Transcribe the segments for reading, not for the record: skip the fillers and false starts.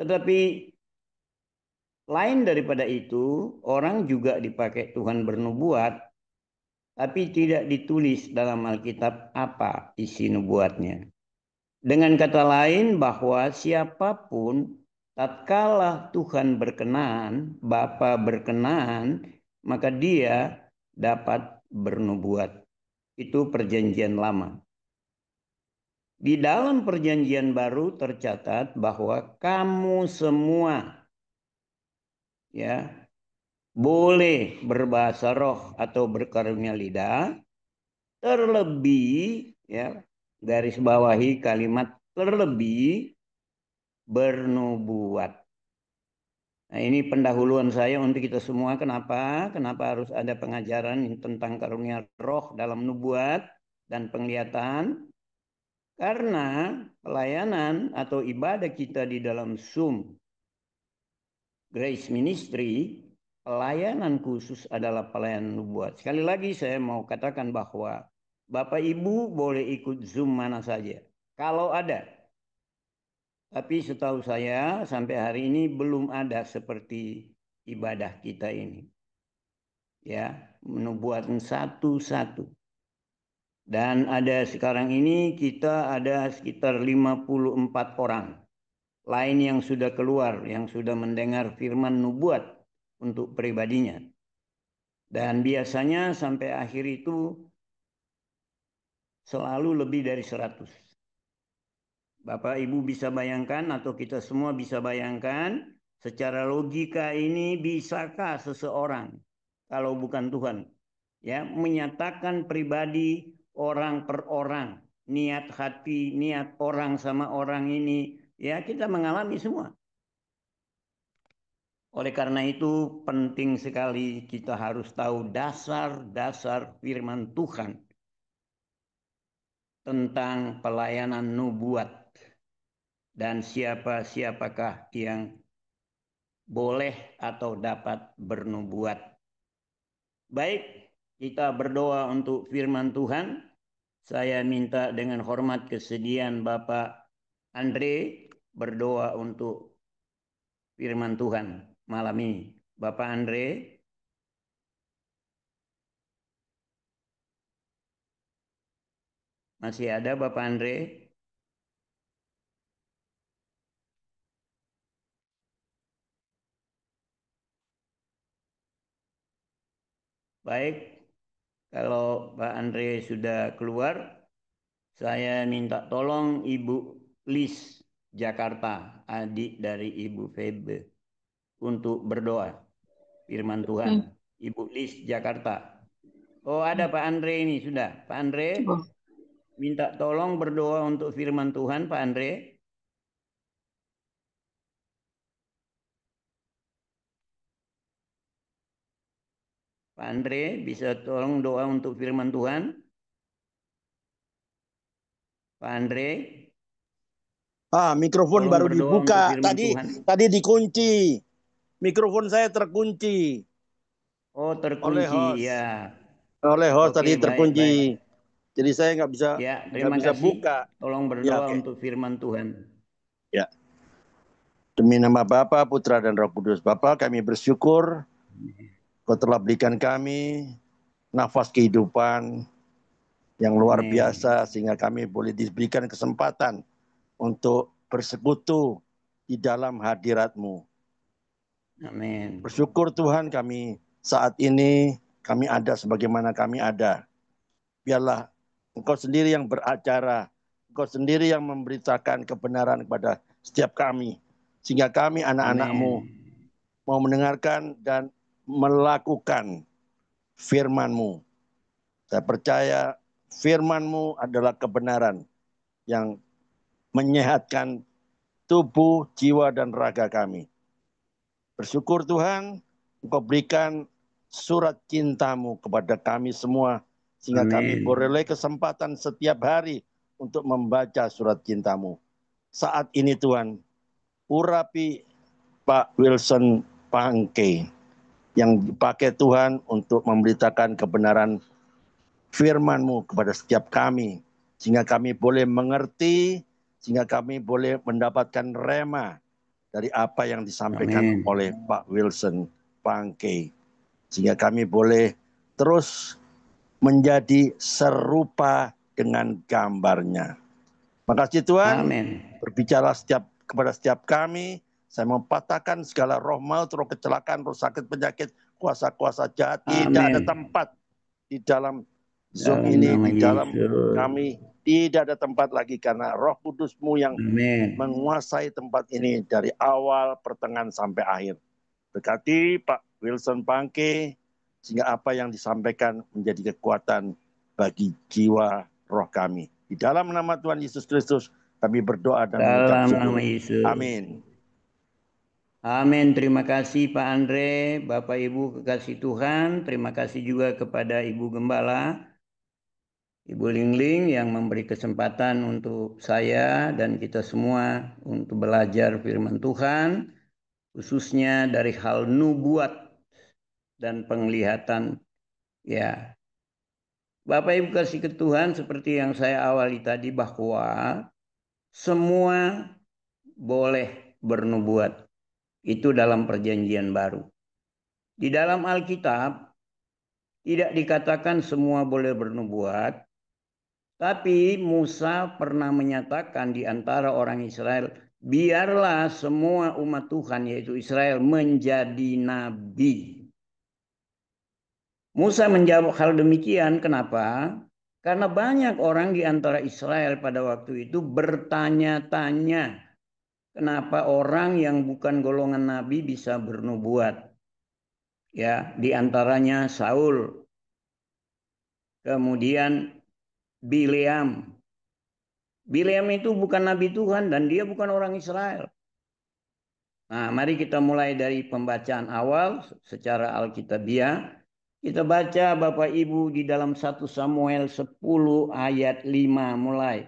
Tetapi lain daripada itu, orang juga dipakai Tuhan bernubuat, tapi tidak ditulis dalam Alkitab apa isi nubuatnya. Dengan kata lain bahwa siapapun tatkala Tuhan berkenan, Bapa berkenan, maka dia dapat bernubuat. Itu perjanjian lama. Di dalam perjanjian baru tercatat bahwa kamu semua ya boleh berbahasa roh atau berkarunia lidah, terlebih ya garis bawahi kalimat terlebih bernubuat. Nah, ini pendahuluan saya untuk kita semua. Kenapa? Kenapa harus ada pengajaran tentang karunia roh dalam nubuat dan penglihatan? Karena pelayanan atau ibadah kita di dalam Zoom Grace Ministry, pelayanan khusus adalah pelayanan nubuat. Sekali lagi saya mau katakan bahwa Bapak Ibu boleh ikut Zoom mana saja. Kalau ada. Tapi setahu saya sampai hari ini belum ada seperti ibadah kita ini. Ya, menubuatan satu-satu. Dan ada sekarang ini kita ada sekitar 54 orang. Lain yang sudah keluar, yang sudah mendengar firman nubuat untuk pribadinya. Dan biasanya sampai akhir itu selalu lebih dari 100. Bapak Ibu bisa bayangkan atau kita semua bisa bayangkan secara logika ini bisakah seseorang kalau bukan Tuhan ya menyatakan pribadi orang per orang, niat hati, niat orang sama orang ini ya kita mengalami semua. Oleh karena itu penting sekali kita harus tahu dasar-dasar firman Tuhan tentang pelayanan nubuat dan siapakah yang boleh atau dapat bernubuat. Baik, kita berdoa untuk firman Tuhan. Saya minta dengan hormat kesediaan Bapak Andre berdoa untuk firman Tuhan malam ini. Bapak Andre. Masih ada Bapak Andre? Baik, kalau Pak Andre sudah keluar, saya minta tolong Ibu Lis Jakarta, adik dari Ibu Febe, untuk berdoa firman Tuhan. Ibu Lis Jakarta. Oh ada Pak Andre ini sudah. Pak Andre, minta tolong berdoa untuk firman Tuhan Pak Andre. Pak Andre bisa tolong doa untuk firman Tuhan? Pak Andre? Mikrofon Tolong baru berdoa untuk dibuka. firman Tuhan. Tadi dikunci. Mikrofon saya terkunci. Oh terkunci ya. Oleh host Oke, tadi baik, terkunci. baik. Jadi saya nggak Ya, terima bisa kasih. buka. Tolong Ya, berdoa oke. untuk firman Tuhan. Ya. Demi nama Bapa, Putra dan Roh Kudus. Bapa, kami bersyukur Kau telah berikan kami nafas kehidupan yang luar Amin. biasa sehingga kami boleh diberikan kesempatan untuk bersekutu di dalam hadirat-Mu. Amin. Bersyukur Tuhan kami saat ini kami ada sebagaimana kami ada. Biarlah Engkau sendiri yang beracara, Engkau sendiri yang memberitakan kebenaran kepada setiap kami. Sehingga kami anak-anak-Mu mau mendengarkan dan melakukan firman-Mu. Saya percaya firman-Mu adalah kebenaran yang menyehatkan tubuh, jiwa, dan raga kami. Bersyukur Tuhan, Engkau berikan surat cinta-Mu kepada kami semua, sehingga kami beroleh kesempatan setiap hari untuk membaca surat cinta-Mu. Saat ini Tuhan, urapi Pak Wilson Pangke yang dipakai Tuhan untuk memberitakan kebenaran firman-Mu kepada setiap kami, sehingga kami boleh mengerti, sehingga kami boleh mendapatkan rema dari apa yang disampaikan Amin. oleh Pak Wilson Pangke, sehingga kami boleh terus menjadi serupa dengan gambarnya. Makasih Tuhan, Amin. berbicara kepada setiap kami. Saya mempatahkan segala roh maut, roh kecelakaan, roh sakit, penyakit, kuasa-kuasa jahat. Tidak ada Amin. tempat di dalam Zoom Dalam ini, nama di dalam Yesus. kami. Tidak ada tempat lagi karena roh kudus-Mu yang Amin. menguasai tempat ini dari awal, pertengahan, sampai akhir. Berkati Pak Wilson Pangke, sehingga apa yang disampaikan menjadi kekuatan bagi jiwa roh kami. Di dalam nama Tuhan Yesus Kristus, kami berdoa dan mengucap Dalam nama syukur. Yesus. Amin. Amin. Terima kasih Pak Andre, Bapak Ibu kekasih Tuhan. Terima kasih juga kepada Ibu Gembala, Ibu Lingling yang memberi kesempatan untuk saya dan kita semua untuk belajar firman Tuhan, khususnya dari hal nubuat dan penglihatan. Ya, Bapak Ibu kasih ke Tuhan, seperti yang saya awali tadi, bahwa semua boleh bernubuat. Itu dalam perjanjian baru. Di dalam Alkitab tidak dikatakan semua boleh bernubuat, tapi Musa pernah menyatakan di antara orang Israel, biarlah semua umat Tuhan yaitu Israel menjadi nabi. Musa menjawab hal demikian, kenapa? Karena banyak orang di antara Israel pada waktu itu bertanya-tanya, kenapa orang yang bukan golongan nabi bisa bernubuat? Ya, di antaranya Saul, kemudian Bileam. Bileam itu bukan nabi Tuhan dan dia bukan orang Israel. Nah, mari kita mulai dari pembacaan awal secara Alkitabiah. Kita baca Bapak Ibu di dalam 1 Samuel 10 ayat 5 mulai.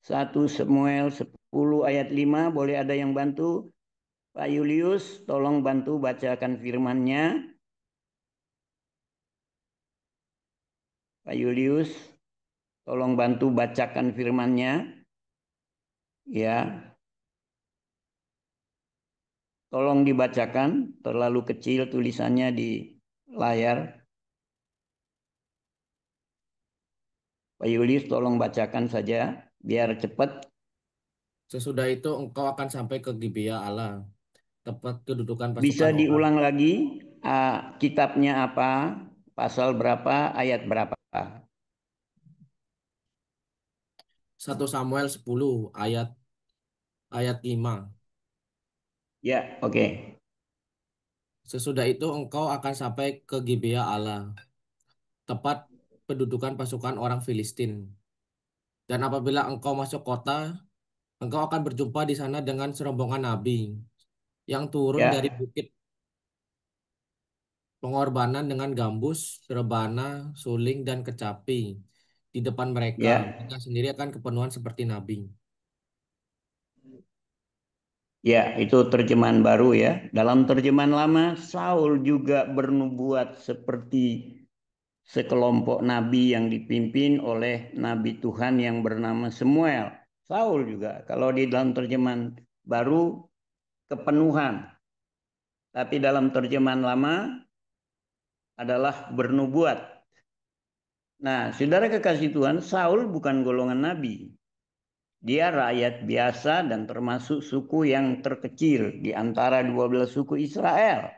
1 Samuel 10 ayat 5, boleh ada yang bantu? Pak Julius, tolong bantu bacakan firman-Nya. Pak Julius, tolong bantu bacakan firman-Nya. Ya, tolong dibacakan, terlalu kecil tulisannya di layar. Pak Julius tolong bacakan saja, biar cepat. Sesudah itu engkau akan sampai ke Gibea Allah, tempat kedudukan Bisa pasukan orang. diulang lagi, kitabnya apa, pasal berapa, ayat berapa. 1 Samuel 10 ayat ayat 5. Ya, oke. Sesudah itu engkau akan sampai ke Gibea Allah, tempat pendudukan pasukan orang Filistin. Dan apabila engkau masuk kota, engkau akan berjumpa di sana dengan serombongan nabi yang turun dari Ya, bukit pengorbanan dengan gambus, rebana, suling, dan kecapi. Di depan mereka, ya, mereka sendiri akan kepenuhan seperti nabi. ya, itu terjemahan baru ya. Dalam terjemahan lama, Saul juga bernubuat seperti sekelompok nabi yang dipimpin oleh nabi Tuhan yang bernama Samuel. Saul juga. Kalau di dalam terjemahan baru, kepenuhan. Tapi dalam terjemahan lama adalah bernubuat. Nah, saudara kekasih Tuhan, Saul bukan golongan nabi. Dia rakyat biasa dan termasuk suku yang terkecil di antara 12 suku Israel.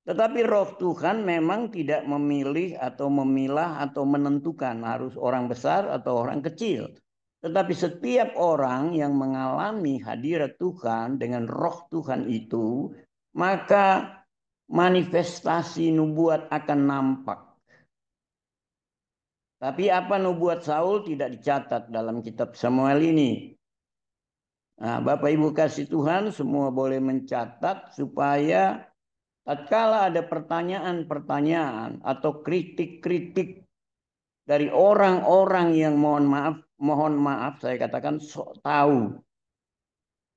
Tetapi roh Tuhan memang tidak memilih atau memilah atau menentukan harus orang besar atau orang kecil. Tetapi setiap orang yang mengalami hadirat Tuhan dengan roh Tuhan itu, maka manifestasi nubuat akan nampak. Tapi apa nubuat Saul tidak dicatat dalam kitab Samuel ini. Nah, Bapak Ibu kasih Tuhan semua boleh mencatat supaya tatkala ada pertanyaan-pertanyaan atau kritik-kritik dari orang-orang yang mohon maaf saya katakan sok tahu.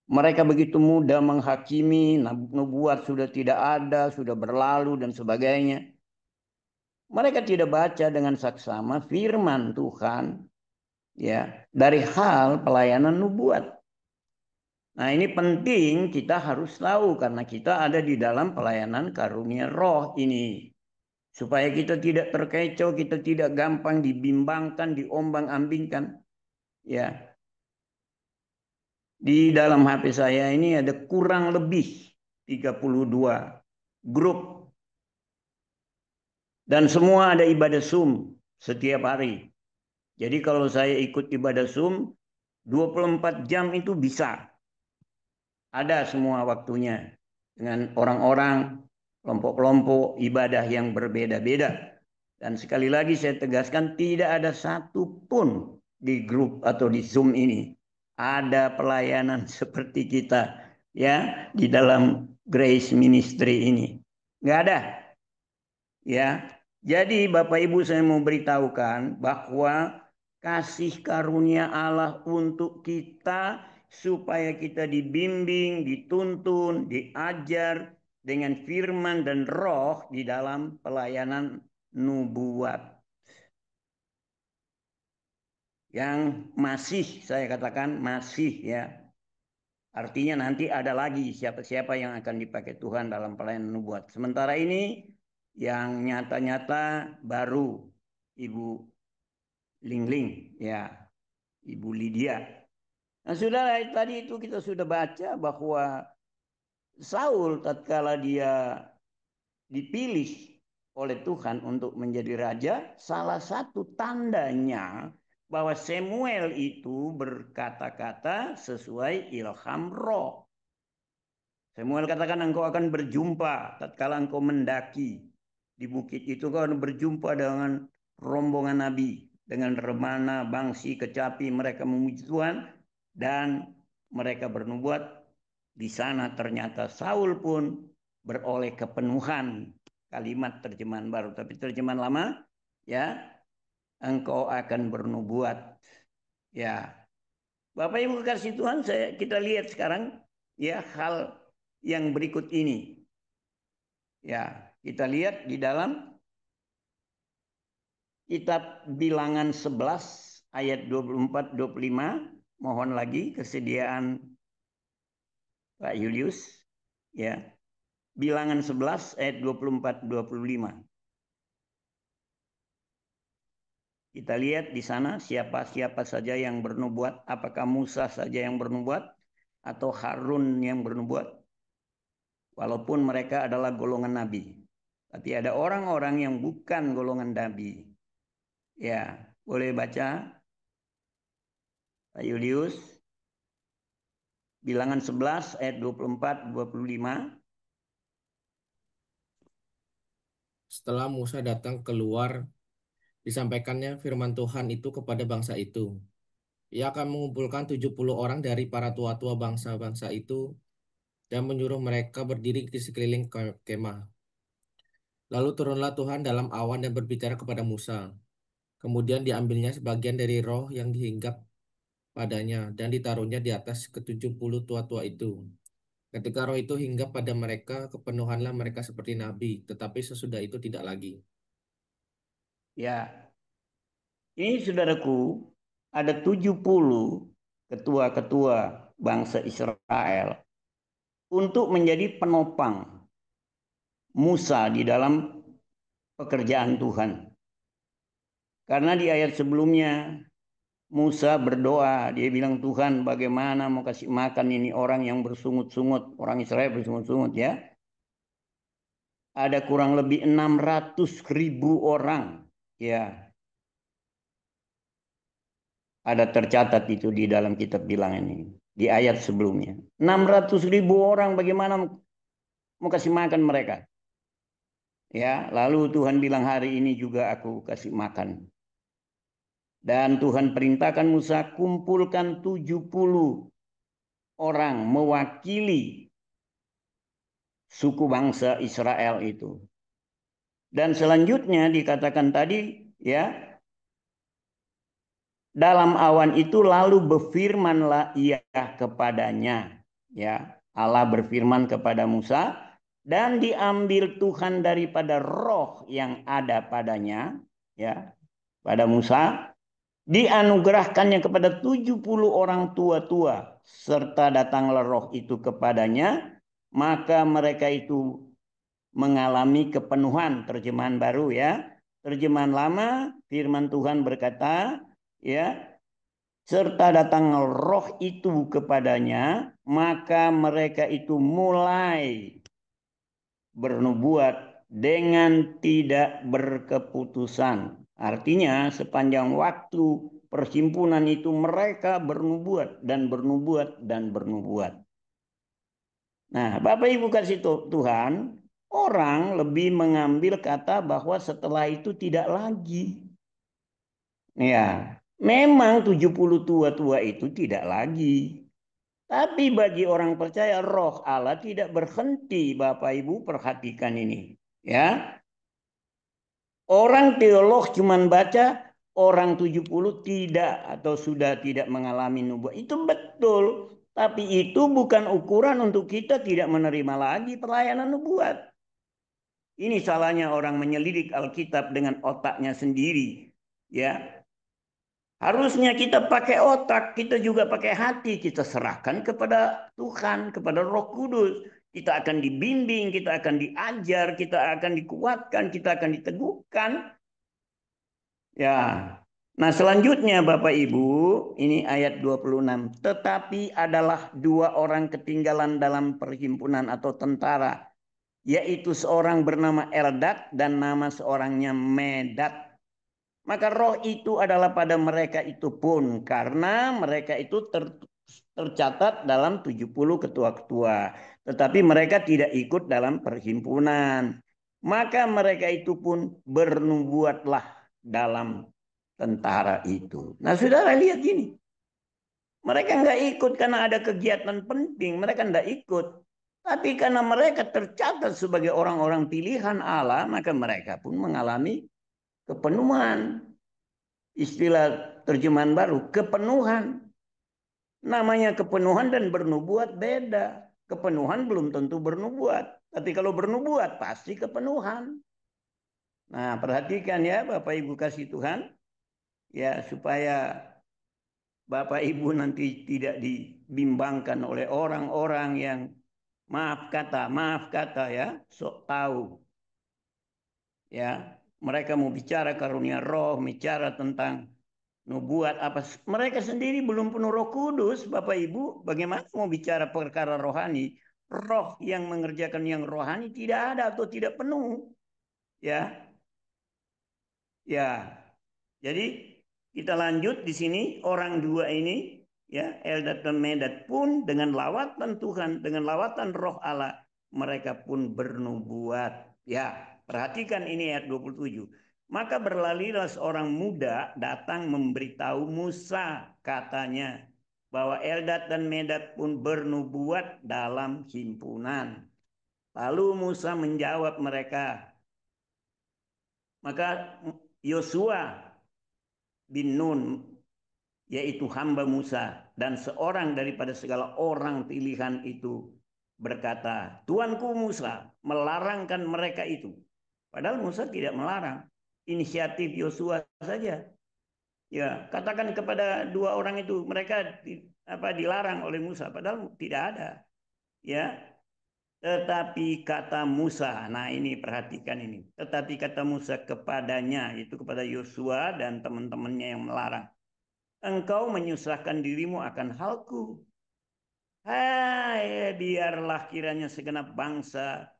Mereka begitu mudah menghakimi, nubuat sudah tidak ada, sudah berlalu dan sebagainya. Mereka tidak baca dengan saksama firman Tuhan ya dari hal pelayanan nubuat. Nah, ini penting kita harus tahu karena kita ada di dalam pelayanan karunia roh ini. Supaya kita tidak terkecoh, kita tidak gampang dibimbangkan, diombang-ambingkan. Ya, di dalam HP saya ini ada kurang lebih 32 grup. Dan semua ada ibadah Zoom setiap hari. Jadi kalau saya ikut ibadah Zoom, 24 jam itu bisa. Ada semua waktunya. Dengan orang-orang, kelompok-kelompok ibadah yang berbeda-beda. Dan sekali lagi saya tegaskan, tidak ada satupun di grup atau di Zoom ini ada pelayanan seperti kita ya di dalam Grace Ministry ini. Nggak ada. Ya. Jadi Bapak Ibu saya mau beritahukan bahwa kasih karunia Allah untuk kita supaya kita dibimbing, dituntun, diajar dengan firman dan roh di dalam pelayanan nubuat. Yang masih saya katakan masih ya. Artinya nanti ada lagi siapa-siapa yang akan dipakai Tuhan dalam pelayanan nubuat. Sementara ini yang nyata-nyata baru Ibu Lingling ya, Ibu Lydia. Nah, sudah tadi itu kita sudah baca bahwa Saul tatkala dia dipilih oleh Tuhan untuk menjadi raja, salah satu tandanya bahwa Samuel itu berkata-kata sesuai ilham roh. Samuel katakan engkau akan berjumpa tatkala engkau mendaki di bukit itu, kau akan berjumpa dengan rombongan nabi, dengan remana, bangsi, kecapi, mereka memuji Tuhan dan mereka bernubuat. Di sana ternyata Saul pun beroleh kepenuhan kalimat terjemahan baru, tapi terjemahan lama ya, engkau akan bernubuat. Ya, Bapak Ibu kasih Tuhan, kita lihat sekarang ya hal yang berikut ini. Ya, kita lihat di dalam kitab Bilangan 11 ayat 24-25. Mohon lagi kesediaan Pak Julius. Ya. Bilangan 11 ayat 24-25. Kita lihat di sana siapa-siapa saja yang bernubuat. Apakah Musa saja yang bernubuat atau Harun yang bernubuat? Walaupun mereka adalah golongan nabi. Tapi ada orang-orang yang bukan golongan nabi. Ya, boleh baca Pak Julius. Bilangan 11 ayat 24-25. Setelah Musa datang keluar, disampaikannya firman Tuhan itu kepada bangsa itu. Ia akan mengumpulkan 70 orang dari para tua-tua bangsa-bangsa itu dan menyuruh mereka berdiri di sekeliling kemah. Lalu turunlah Tuhan dalam awan dan berbicara kepada Musa. Kemudian diambilnya sebagian dari roh yang dihinggap padanya dan ditaruhnya di atas ke-70 tua-tua itu. Ketika roh itu hinggap pada mereka, kepenuhanlah mereka seperti nabi, tetapi sesudah itu tidak lagi. Ya, ini saudaraku, ada 70 ketua-ketua bangsa Israel untuk menjadi penopang Musa di dalam pekerjaan Tuhan. Karena di ayat sebelumnya Musa berdoa, dia bilang Tuhan bagaimana mau kasih makan ini orang yang bersungut-sungut, orang Israel bersungut-sungut ya. Ada kurang lebih 600.000 orang ya. Ada tercatat itu di dalam kitab Bilangan ini. Di ayat sebelumnya. 600.000 orang bagaimana mau kasih makan mereka. Ya, lalu Tuhan bilang hari ini juga aku kasih makan. Dan Tuhan perintahkan Musa kumpulkan 70 orang mewakili suku bangsa Israel itu. Dan selanjutnya dikatakan tadi ya, dalam awan itu lalu berfirmanlah ia kepadanya. Ya, Allah berfirman kepada Musa dan diambil Tuhan daripada roh yang ada padanya, ya, pada Musa dianugerahkannya kepada 70 orang tua-tua, serta datanglah roh itu kepadanya, maka mereka itu mengalami kepenuhan. Terjemahan baru ya. Terjemahan lama, firman Tuhan berkata, ya, serta datang roh itu kepadanya, maka mereka itu mulai bernubuat dengan tidak berkeputusan. Artinya sepanjang waktu perhimpunan itu mereka bernubuat dan bernubuat dan bernubuat. Nah, Bapak Ibu kasih Tuhan, orang lebih mengambil kata bahwa setelah itu tidak lagi. Ya, memang 70 tua-tua itu tidak lagi. Tapi bagi orang percaya roh Allah tidak berhenti. Bapak Ibu perhatikan ini. Ya, orang teolog cuman baca orang 70 tidak atau sudah tidak mengalami nubuat. Itu betul. Tapi itu bukan ukuran untuk kita tidak menerima lagi pelayanan nubuat. Ini salahnya orang menyelidik Alkitab dengan otaknya sendiri. Ya, harusnya kita pakai otak, kita juga pakai hati, kita serahkan kepada Tuhan, kepada Roh Kudus. Kita akan dibimbing, kita akan diajar, kita akan dikuatkan, kita akan diteguhkan. Ya. Nah, selanjutnya Bapak Ibu, ini ayat 26. Tetapi adalah dua orang ketinggalan dalam perhimpunan atau tentara, yaitu seorang bernama Eldad dan nama seorangnya Medad. Maka roh itu adalah pada mereka itu pun, karena mereka itu tercatat dalam 70 ketua-ketua. Tetapi mereka tidak ikut dalam perhimpunan. Maka mereka itu pun bernubuatlah dalam tentara itu. Nah, saudara lihat gini. Mereka nggak ikut karena ada kegiatan penting. Mereka nggak ikut. Tapi karena mereka tercatat sebagai orang-orang pilihan Allah, maka mereka pun mengalami kepenuhan. Istilah terjemahan baru, kepenuhan. Namanya kepenuhan dan bernubuat beda. Kepenuhan belum tentu bernubuat. Tapi kalau bernubuat pasti kepenuhan. Nah, perhatikan ya Bapak Ibu kasih Tuhan. Ya, supaya Bapak Ibu nanti tidak dibimbangkan oleh orang-orang yang maaf kata ya, sok tahu. Ya, mereka mau bicara karunia roh, bicara tentang nubuat apa, mereka sendiri belum penuh Roh Kudus. Bapak Ibu, bagaimana mau bicara perkara rohani? Roh yang mengerjakan yang rohani tidak ada atau tidak penuh. Ya. Ya. Jadi kita lanjut di sini, orang dua ini ya, Eldad dan Medad pun dengan lawatan Tuhan, dengan lawatan Roh Allah, mereka pun bernubuat. Ya, perhatikan ini ayat 27. Maka berlalilah seorang muda datang memberitahu Musa, katanya bahwa Eldad dan Medad pun bernubuat dalam himpunan. Lalu Musa menjawab mereka. Maka Yosua bin Nun, yaitu hamba Musa dan seorang daripada segala orang pilihan itu, berkata, Tuanku Musa melarangkan mereka itu. Padahal Musa tidak melarang. Inisiatif Yosua saja. Ya, katakan kepada dua orang itu, mereka dilarang oleh Musa, padahal tidak ada. Ya, tetapi kata Musa, nah ini perhatikan ini. Tetapi kata Musa kepadanya, itu kepada Yosua dan teman-temannya yang melarang. Engkau menyusahkan dirimu akan halku. Hai, biarlah kiranya segenap bangsa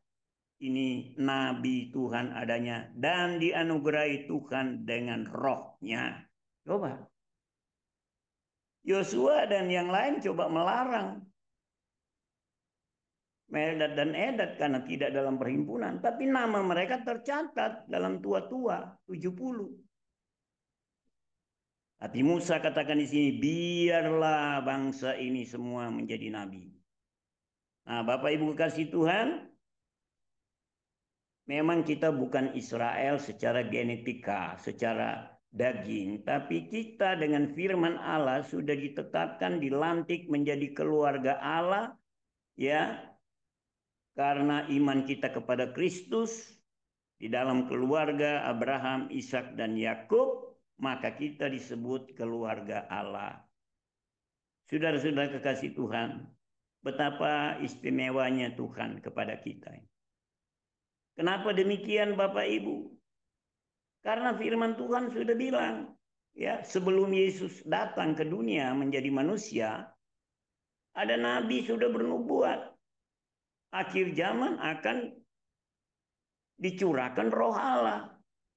ini nabi Tuhan adanya dan dianugerahi Tuhan dengan rohnya. Coba. Yosua dan yang lain coba melarang Medad dan Edad karena tidak dalam perhimpunan. Tapi nama mereka tercatat dalam tua-tua 70. Tapi Musa katakan di sini, biarlah bangsa ini semua menjadi nabi. Nah, Bapak Ibu kasih Tuhan, memang kita bukan Israel secara genetika, secara daging, tapi kita dengan firman Allah sudah ditetapkan, dilantik menjadi keluarga Allah, ya, karena iman kita kepada Kristus di dalam keluarga Abraham, Ishak dan Yakub. maka kita disebut keluarga Allah. Saudara-saudara kekasih Tuhan, betapa istimewanya Tuhan kepada kita. Kenapa demikian Bapak Ibu? Karena firman Tuhan sudah bilang, ya, sebelum Yesus datang ke dunia menjadi manusia, ada nabi sudah bernubuat. Akhir zaman akan dicurahkan roh Allah.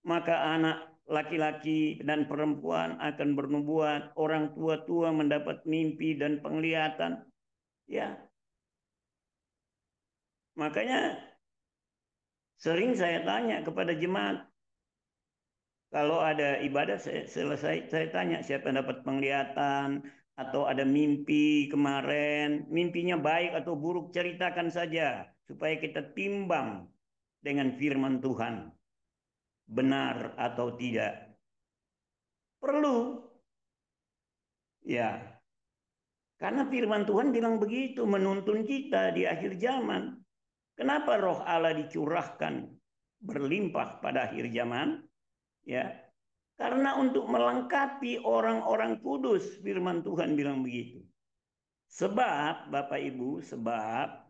Maka anak laki-laki dan perempuan akan bernubuat, orang tua-tua mendapat mimpi dan penglihatan. Ya. Makanya sering saya tanya kepada jemaat, kalau ada ibadah selesai saya tanya siapa yang dapat penglihatan atau ada mimpi kemarin, mimpinya baik atau buruk, ceritakan saja supaya kita timbang dengan firman Tuhan. Benar atau tidak. Perlu. Ya. Karena firman Tuhan bilang begitu, menuntun kita di akhir zaman. Kenapa roh Allah dicurahkan berlimpah pada akhir zaman? Ya. Karena untuk melengkapi orang-orang kudus, firman Tuhan bilang begitu. Sebab, Bapak Ibu, sebab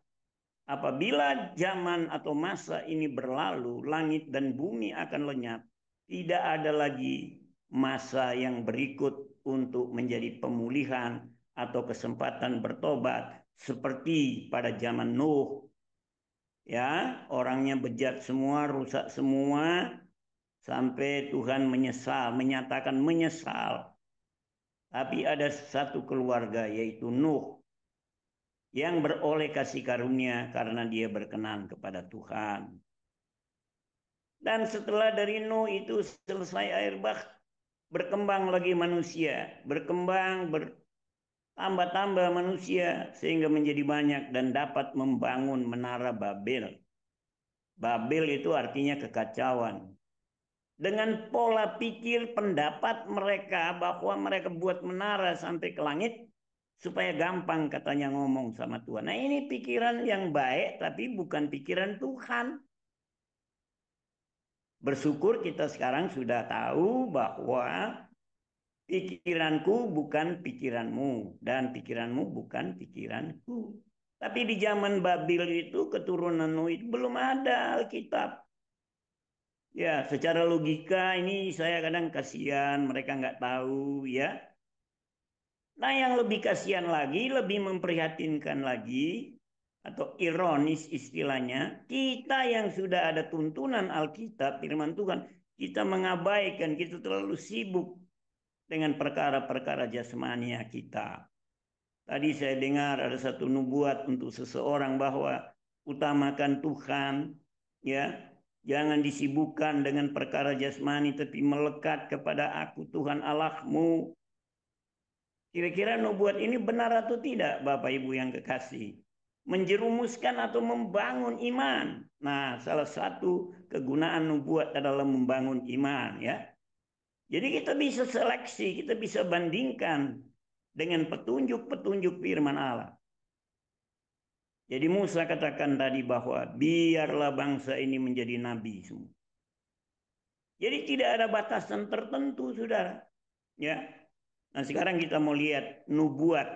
apabila zaman atau masa ini berlalu, langit dan bumi akan lenyap, tidak ada lagi masa yang berikut untuk menjadi pemulihan atau kesempatan bertobat seperti pada zaman Nuh. Ya, orangnya bejat semua, rusak semua, sampai Tuhan menyesal, menyatakan menyesal. Tapi ada satu keluarga yaitu Nuh yang beroleh kasih karunia karena dia berkenan kepada Tuhan. Dan setelah dari Nuh itu selesai air bah, berkembang lagi manusia, berkembang, bertambah-tambah manusia sehingga menjadi banyak dan dapat membangun menara Babel. Babel itu artinya kekacauan. Dengan pola pikir pendapat mereka bahwa mereka buat menara sampai ke langit supaya gampang katanya ngomong sama Tuhan. Nah, ini pikiran yang baik tapi bukan pikiran Tuhan. Bersyukur kita sekarang sudah tahu bahwa pikiranku bukan pikiranmu dan pikiranmu bukan pikiranku. Tapi di zaman Babel itu keturunan Nuh itu belum ada Alkitab. Ya, secara logika ini saya kadang kasihan mereka nggak tahu ya. Nah, yang lebih kasihan lagi, lebih memprihatinkan lagi, atau ironis istilahnya, kita yang sudah ada tuntunan Alkitab, firman Tuhan, kita mengabaikan, kita terlalu sibuk dengan perkara-perkara jasmania kita. Tadi saya dengar ada satu nubuat untuk seseorang bahwa utamakan Tuhan, ya, jangan disibukkan dengan perkara jasmani, tapi melekat kepada Aku Tuhan Allahmu. Kira-kira nubuat ini benar atau tidak, Bapak Ibu yang kekasih? Menjerumuskan atau membangun iman. Nah, salah satu kegunaan nubuat adalah membangun iman, ya. Jadi kita bisa seleksi, kita bisa bandingkan dengan petunjuk-petunjuk firman Allah. Jadi Musa katakan tadi bahwa biarlah bangsa ini menjadi nabi semua. Jadi tidak ada batasan tertentu, saudara. Ya. Nah, sekarang kita mau lihat nubuat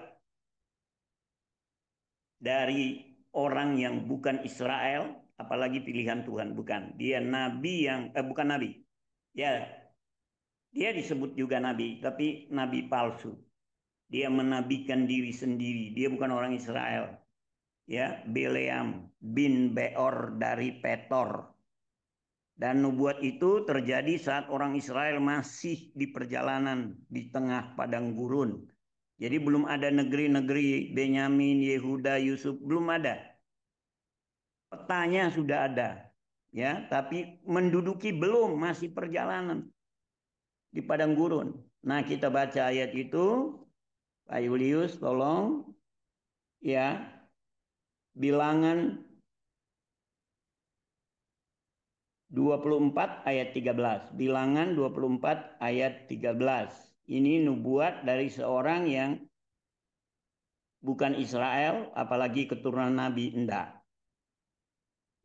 dari orang yang bukan Israel, apalagi pilihan Tuhan, bukan. Dia nabi yang bukan nabi. Ya, dia disebut juga nabi, tapi nabi palsu. Dia menabikan diri sendiri. Dia bukan orang Israel. Ya, Bileam bin Beor dari Petor. Dan nubuat itu terjadi saat orang Israel masih di perjalanan di tengah padang gurun. Jadi belum ada negeri-negeri Benyamin, Yehuda, Yusuf, belum ada. Petanya sudah ada, ya, tapi menduduki belum, masih perjalanan di padang gurun. Nah, kita baca ayat itu, Pak Julius, tolong, ya, Bilangan 24 ayat 13. Bilangan 24 ayat 13. Ini nubuat dari seorang yang bukan Israel, apalagi keturunan Nabi, enggak.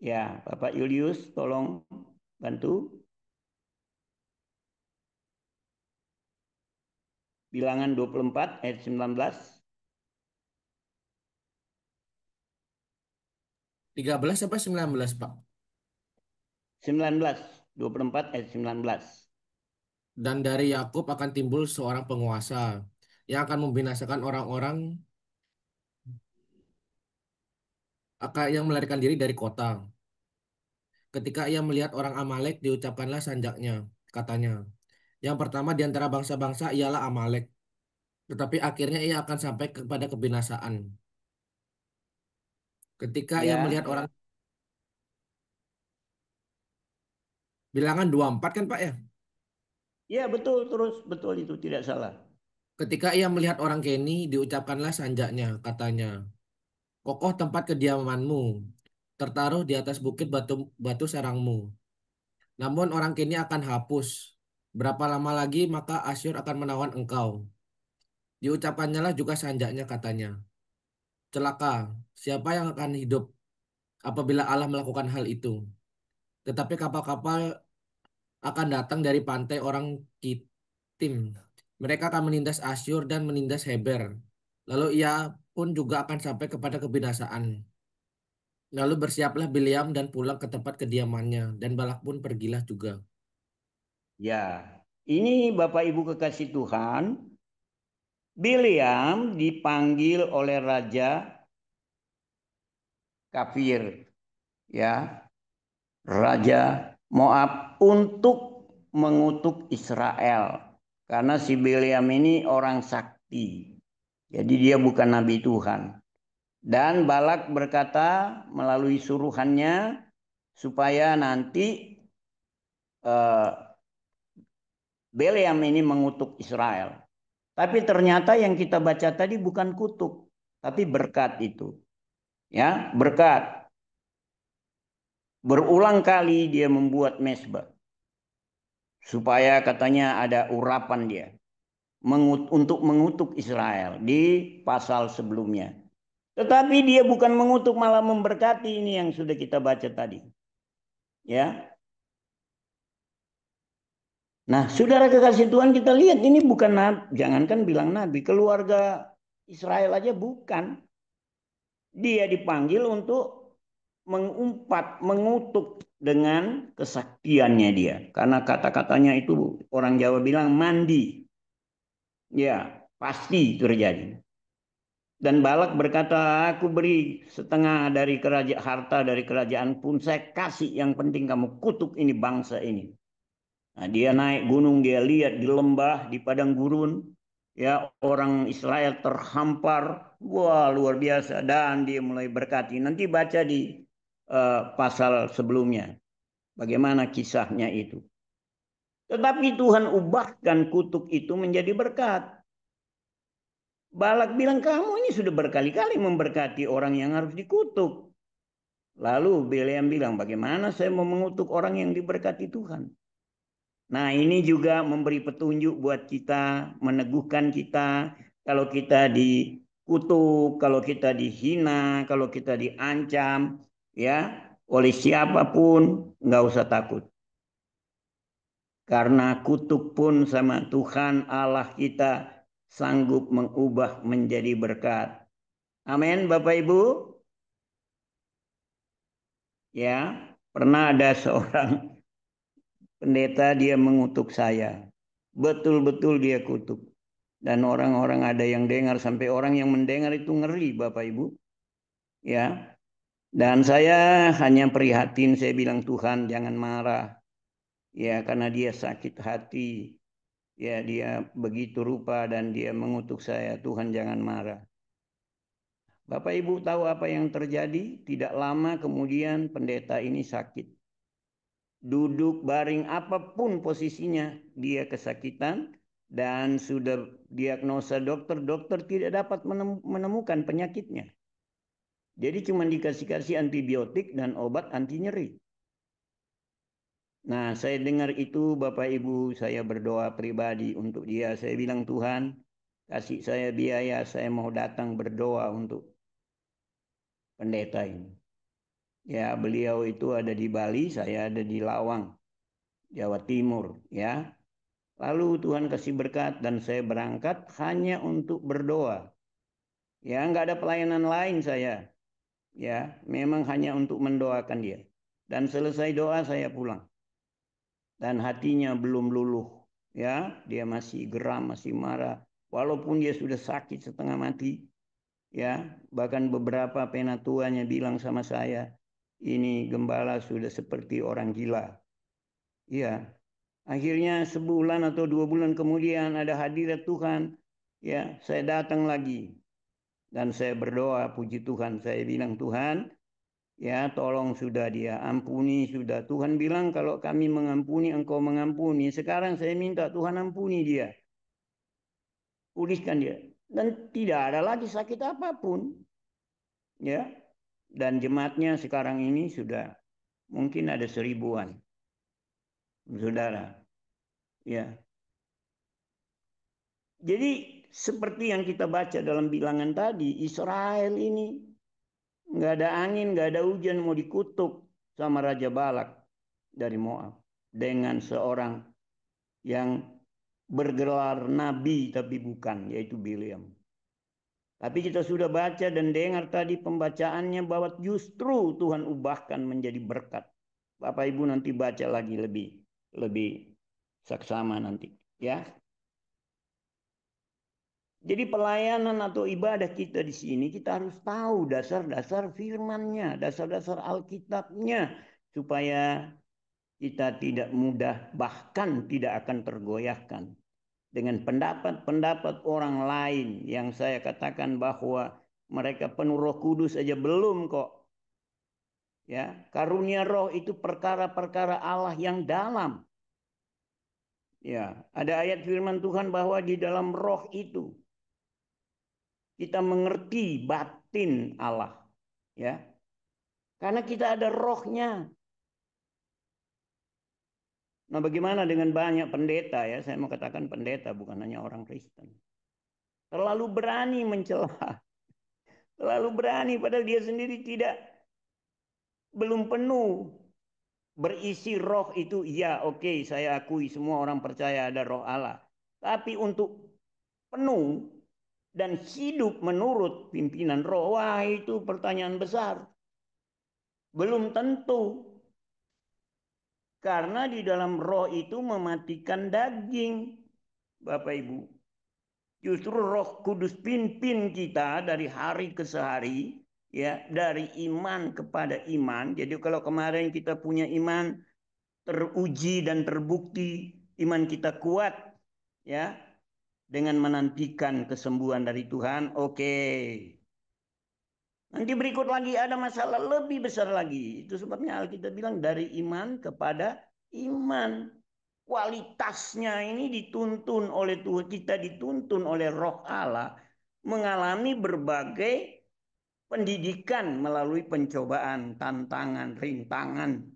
Ya, Bapak Julius, tolong bantu. Bilangan 24 ayat 19. 13 apa 19, Pak? 19. 24 ayat 19. Dan dari Yakub akan timbul seorang penguasa yang akan membinasakan orang-orang yang melarikan diri dari kota. Ketika ia melihat orang Amalek, diucapkanlah sanjaknya, katanya. Yang pertama di antara bangsa-bangsa ialah Amalek, tetapi akhirnya ia akan sampai kepada kebinasaan. Ketika ia Ya, melihat orang, bilangan 24 kan Pak ya? ya betul, terus betul, itu tidak salah. Ketika ia melihat orang Keni, diucapkanlah sanjaknya, katanya. Kokoh tempat kediamanmu, tertaruh di atas bukit batu batu sarangmu. Namun orang Keni akan hapus. Berapa lama lagi maka Asyur akan menawan engkau. Diucapkannya lah juga sanjaknya, katanya. Celaka, siapa yang akan hidup apabila Allah melakukan hal itu? Tetapi kapal-kapal akan datang dari pantai orang Kitim. Mereka akan menindas Asyur dan menindas Heber. Lalu ia pun juga akan sampai kepada kebinasaan. Lalu bersiaplah Bileam dan pulang ke tempat kediamannya, dan Balak pun pergilah juga. Ya, ini Bapak Ibu kekasih Tuhan, Bileam dipanggil oleh raja kafir, ya, raja Moab untuk mengutuk Israel. Karena si Bileam ini orang sakti. Jadi dia bukan nabi Tuhan. Dan Balak berkata melalui suruhannya supaya nanti eh, Bileam ini mengutuk Israel. Tapi ternyata yang kita baca tadi bukan kutuk, tapi berkat itu. Ya, berkat. Berulang kali dia membuat mezbah supaya katanya ada urapan dia untuk mengutuk Israel di pasal sebelumnya. Tetapi dia bukan mengutuk, malah memberkati, ini yang sudah kita baca tadi. Ya. Nah, saudara kekasih Tuhan, kita lihat ini bukan nabi, jangankan bilang nabi, keluarga Israel aja bukan. Dia dipanggil untuk mengumpat, mengutuk dengan kesaktiannya dia. Karena kata-katanya itu orang Jawa bilang mandi. Ya, pasti terjadi. Dan Balak berkata, aku beri setengah dari kerajaan, harta dari kerajaan pun saya kasih, yang penting kamu kutuk ini bangsa ini. Nah, dia naik gunung, dia lihat di lembah, di padang gurun, ya, orang Israel terhampar, wah luar biasa, dan dia mulai berkati. Nanti baca di pasal sebelumnya, bagaimana kisahnya itu. Tetapi Tuhan ubahkan kutuk itu menjadi berkat. Balak bilang, kamu ini sudah berkali-kali memberkati orang yang harus dikutuk. Lalu Bileam bilang, bagaimana saya mau mengutuk orang yang diberkati Tuhan? Nah, ini juga memberi petunjuk buat kita, meneguhkan kita. Kalau kita dikutuk, kalau kita dihina, kalau kita diancam, ya, oleh siapapun, nggak usah takut. Karena kutuk pun sama Tuhan Allah kita sanggup mengubah menjadi berkat. Amin, Bapak Ibu. Ya, pernah ada seorang pendeta, dia mengutuk saya. Betul-betul dia kutuk. Dan orang-orang ada yang dengar, sampai orang yang mendengar itu ngeri, Bapak Ibu. Ya. Dan saya hanya prihatin, saya bilang, Tuhan jangan marah. Ya, karena dia sakit hati. Ya, dia begitu rupa dan dia mengutuk saya. Tuhan jangan marah. Bapak Ibu tahu apa yang terjadi? Tidak lama kemudian pendeta ini sakit. Duduk baring apapun posisinya, dia kesakitan dan sudah diagnosa dokter tidak dapat menemukan penyakitnya. Jadi cuma dikasih antibiotik dan obat anti nyeri. Nah, saya dengar itu Bapak Ibu, saya berdoa pribadi untuk dia. Saya bilang, Tuhan, kasih saya biaya, saya mau datang berdoa untuk pendeta ini. Ya, beliau itu ada di Bali, saya ada di Lawang, Jawa Timur, ya. Lalu Tuhan kasih berkat dan saya berangkat hanya untuk berdoa. Ya, nggak ada pelayanan lain saya. Ya, memang hanya untuk mendoakan dia. Dan selesai doa saya pulang. Dan hatinya belum luluh. Ya, dia masih geram, masih marah. Walaupun dia sudah sakit setengah mati. Ya, bahkan beberapa penatuannya bilang sama saya, ini gembala sudah seperti orang gila. Iya, akhirnya sebulan atau 2 bulan kemudian ada hadirat Tuhan. Ya, saya datang lagi dan saya berdoa, puji Tuhan. Saya bilang, Tuhan, ya tolong sudah dia ampuni sudah. Tuhan bilang kalau kami mengampuni, engkau mengampuni. Sekarang saya minta Tuhan ampuni dia, pulihkan dia. Dan tidak ada lagi sakit apapun. Ya, dan jemaatnya sekarang ini sudah mungkin ada 1.000-an, saudara. Ya, jadi seperti yang kita baca dalam bilangan tadi, Israel ini nggak ada angin, nggak ada hujan, mau dikutuk sama Raja Balak dari Moab dengan seorang yang bergelar nabi tapi bukan, yaitu Bileam. Tapi kita sudah baca dan dengar tadi pembacaannya bahwa justru Tuhan ubahkan menjadi berkat. Bapak Ibu nanti baca lagi lebih lebih saksama nanti, ya. Jadi pelayanan atau ibadah kita di sini kita harus tahu dasar-dasar firman-Nya, dasar-dasar Alkitabnya supaya kita tidak mudah bahkan tidak akan tergoyahkan dengan pendapat-pendapat orang lain yang saya katakan bahwa mereka penuh Roh Kudus aja belum kok. Ya, karunia roh itu perkara-perkara Allah yang dalam. Ya, ada ayat firman Tuhan bahwa di dalam roh itu kita mengerti batin Allah, ya. Karena kita ada rohnya. Nah, bagaimana dengan banyak pendeta, ya? Saya mau katakan pendeta bukan hanya orang Kristen. Terlalu berani mencela, terlalu berani padahal dia sendiri tidak belum penuh berisi roh itu. Ya, oke, saya akui semua orang percaya ada roh Allah. Tapi untuk penuh dan hidup menurut pimpinan roh, wah itu pertanyaan besar. Belum tentu. Karena di dalam roh itu mematikan daging, Bapak Ibu. Justru Roh Kudus pimpin kita dari hari ke hari, ya, dari iman kepada iman. Jadi kalau kemarin kita punya iman teruji dan terbukti, iman kita kuat, ya, dengan menantikan kesembuhan dari Tuhan, oke. Nanti berikut lagi ada masalah lebih besar lagi. Itu sebabnya Alkitab bilang dari iman kepada iman. Kualitasnya ini dituntun oleh Tuhan, kita dituntun oleh Roh Allah mengalami berbagai pendidikan melalui pencobaan, tantangan, rintangan.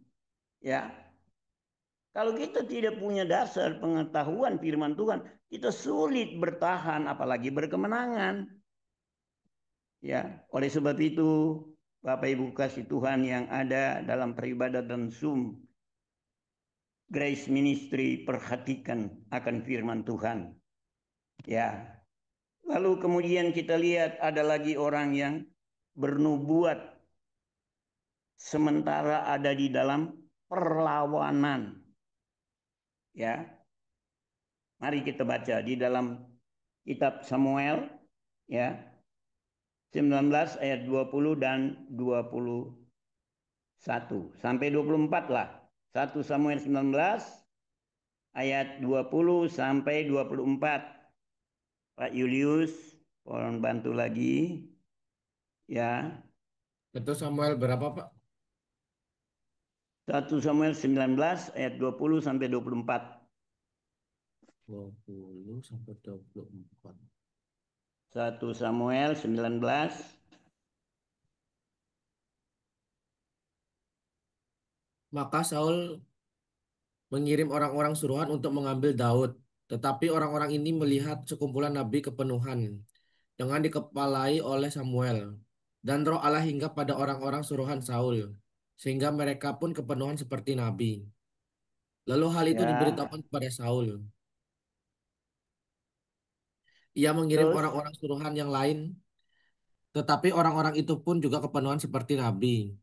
Ya, kalau kita tidak punya dasar pengetahuan firman Tuhan, kita sulit bertahan, apalagi berkemenangan. Ya, oleh sebab itu, Bapak Ibu kasih Tuhan yang ada dalam peribadatan Zoom, Grace Ministry, perhatikan akan firman Tuhan. Ya, lalu kemudian kita lihat ada lagi orang yang bernubuat sementara ada di dalam perlawanan. Ya, mari kita baca di dalam kitab Samuel, ya, 19 ayat 20 dan 21 sampai 24 lah. 1 Samuel 19 ayat 20 sampai 24. Pak Julius, tolong bantu lagi. Ya, Itu Samuel berapa, Pak? 1 Samuel 19 ayat 20 sampai 24. 20 sampai 24. 1 Samuel 19. Maka Saul mengirim orang-orang suruhan untuk mengambil Daud. Tetapi orang-orang ini melihat sekumpulan nabi kepenuhan dengan dikepalai oleh Samuel. Dan roh Allah hingga pada orang-orang suruhan Saul. Sehingga mereka pun kepenuhan seperti nabi. Lalu hal itu Ya, diberitakan kepada Saul. Ia mengirim Terus, orang-orang suruhan yang lain, tetapi orang-orang itu pun juga kepenuhan seperti nabi.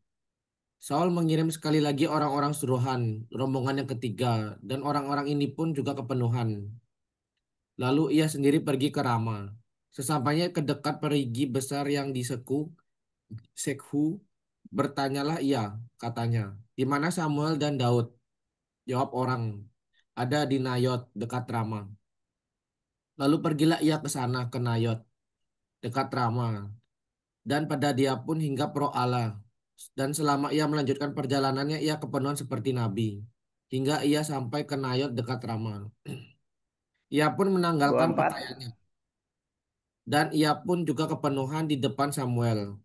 Saul mengirim sekali lagi orang-orang suruhan, rombongan yang ketiga, dan orang-orang ini pun juga kepenuhan. Lalu ia sendiri pergi ke Rama. Sesampainya ke dekat perigi besar yang di Sekhu, bertanyalah ia, katanya, di mana Samuel dan Daud? Jawab orang, ada di Nayot dekat Rama. Lalu pergilah ia ke sana ke Nayot dekat Rama, dan pada dia pun hingga Pro Allah. Dan selama ia melanjutkan perjalanannya, ia kepenuhan seperti nabi, hingga ia sampai ke Nayot dekat Rama. Ia pun menanggalkan 24. pakaiannya, dan ia pun juga kepenuhan di depan Samuel.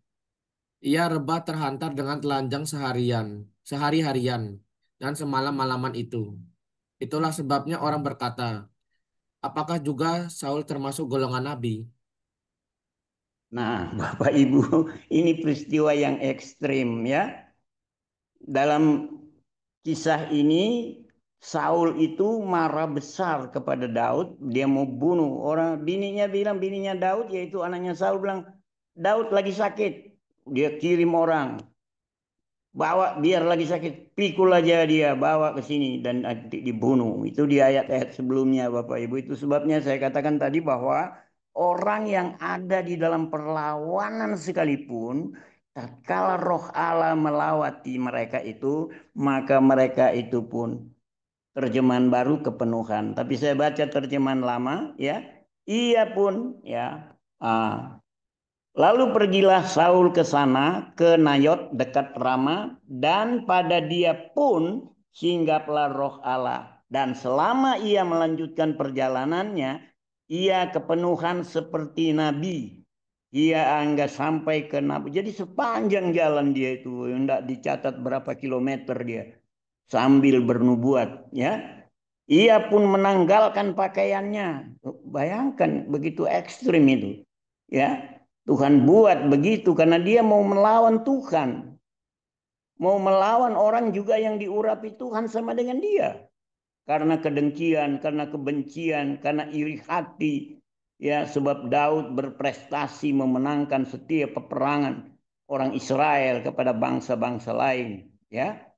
Ia rebah terhantar dengan telanjang sehari-harian, dan semalam-malaman itu. Itulah sebabnya orang berkata, apakah juga Saul termasuk golongan nabi? Nah, Bapak Ibu, ini peristiwa yang ekstrim ya. Dalam kisah ini Saul itu marah besar kepada Daud, dia mau bunuh orang. Bininya Daud, yaitu anaknya Saul bilang, Daud lagi sakit. Dia kirim orang, bawa biar lagi sakit, pikul aja dia, bawa ke sini dan dibunuh. Itu di ayat-ayat sebelumnya Bapak Ibu. Itu sebabnya saya katakan tadi bahwa orang yang ada di dalam perlawanan sekalipun, tatkala roh Allah melawati mereka itu, maka mereka itu pun, terjemahan baru, kepenuhan. Tapi saya baca terjemahan lama ya. Ia pun ya, lalu pergilah Saul ke sana, ke Nayot dekat Rama, dan pada dia pun singgahlah roh Allah. Dan selama ia melanjutkan perjalanannya, ia kepenuhan seperti nabi. Ia anggap sampai ke nabi. Jadi sepanjang jalan dia itu, tidak dicatat berapa kilometer dia sambil bernubuat, ya. Ia pun menanggalkan pakaiannya. Bayangkan begitu ekstrim itu, ya. Tuhan buat begitu karena dia mau melawan Tuhan. Mau melawan orang juga yang diurapi Tuhan sama dengan dia. Karena kedengkian, karena kebencian, karena iri hati. Ya, sebab Daud berprestasi memenangkan setiap peperangan orang Israel kepada bangsa-bangsa lain. Ya,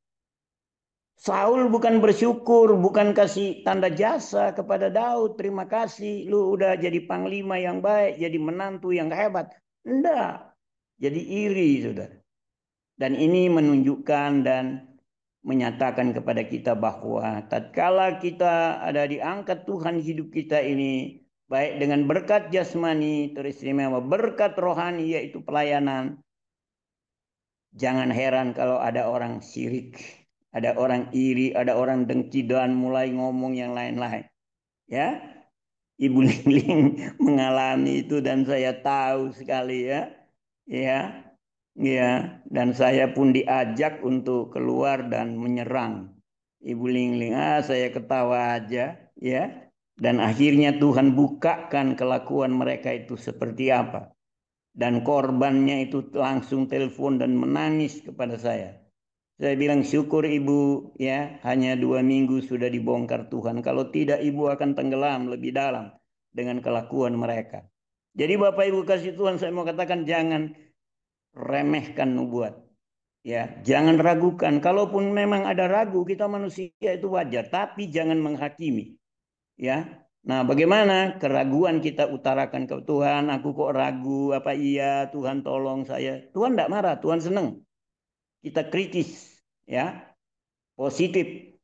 Saul bukan bersyukur, bukan kasih tanda jasa kepada Daud. Terima kasih, lu udah jadi panglima yang baik, jadi menantu yang hebat. Enggak, jadi iri, sudah. Dan ini menunjukkan dan menyatakan kepada kita bahwa tatkala kita ada diangkat Tuhan hidup kita ini, baik dengan berkat jasmani teristimewa, berkat rohani yaitu pelayanan, jangan heran kalau ada orang syirik, ada orang iri, ada orang dengki dan mulai ngomong yang lain-lain. Ya, Ibu Lingling mengalami itu dan saya tahu sekali ya. Ya, ya, dan saya pun diajak untuk keluar dan menyerang Ibu Lingling. Saya ketawa aja, ya. Dan akhirnya Tuhan bukakan kelakuan mereka itu seperti apa. Dan korbannya itu langsung telepon dan menangis kepada saya. Saya bilang syukur ibu ya, hanya 2 minggu sudah dibongkar Tuhan. Kalau tidak ibu akan tenggelam lebih dalam dengan kelakuan mereka. Jadi Bapak Ibu kasih Tuhan, saya mau katakan jangan remehkan nubuat. Ya, jangan ragukan. Kalaupun memang ada ragu, kita manusia itu wajar, tapi jangan menghakimi. Ya. Nah, bagaimana keraguan kita utarakan ke Tuhan, aku kok ragu, apa iya, Tuhan tolong saya. Tuhan tidak marah, Tuhan senang. Kita kritis, ya, positif.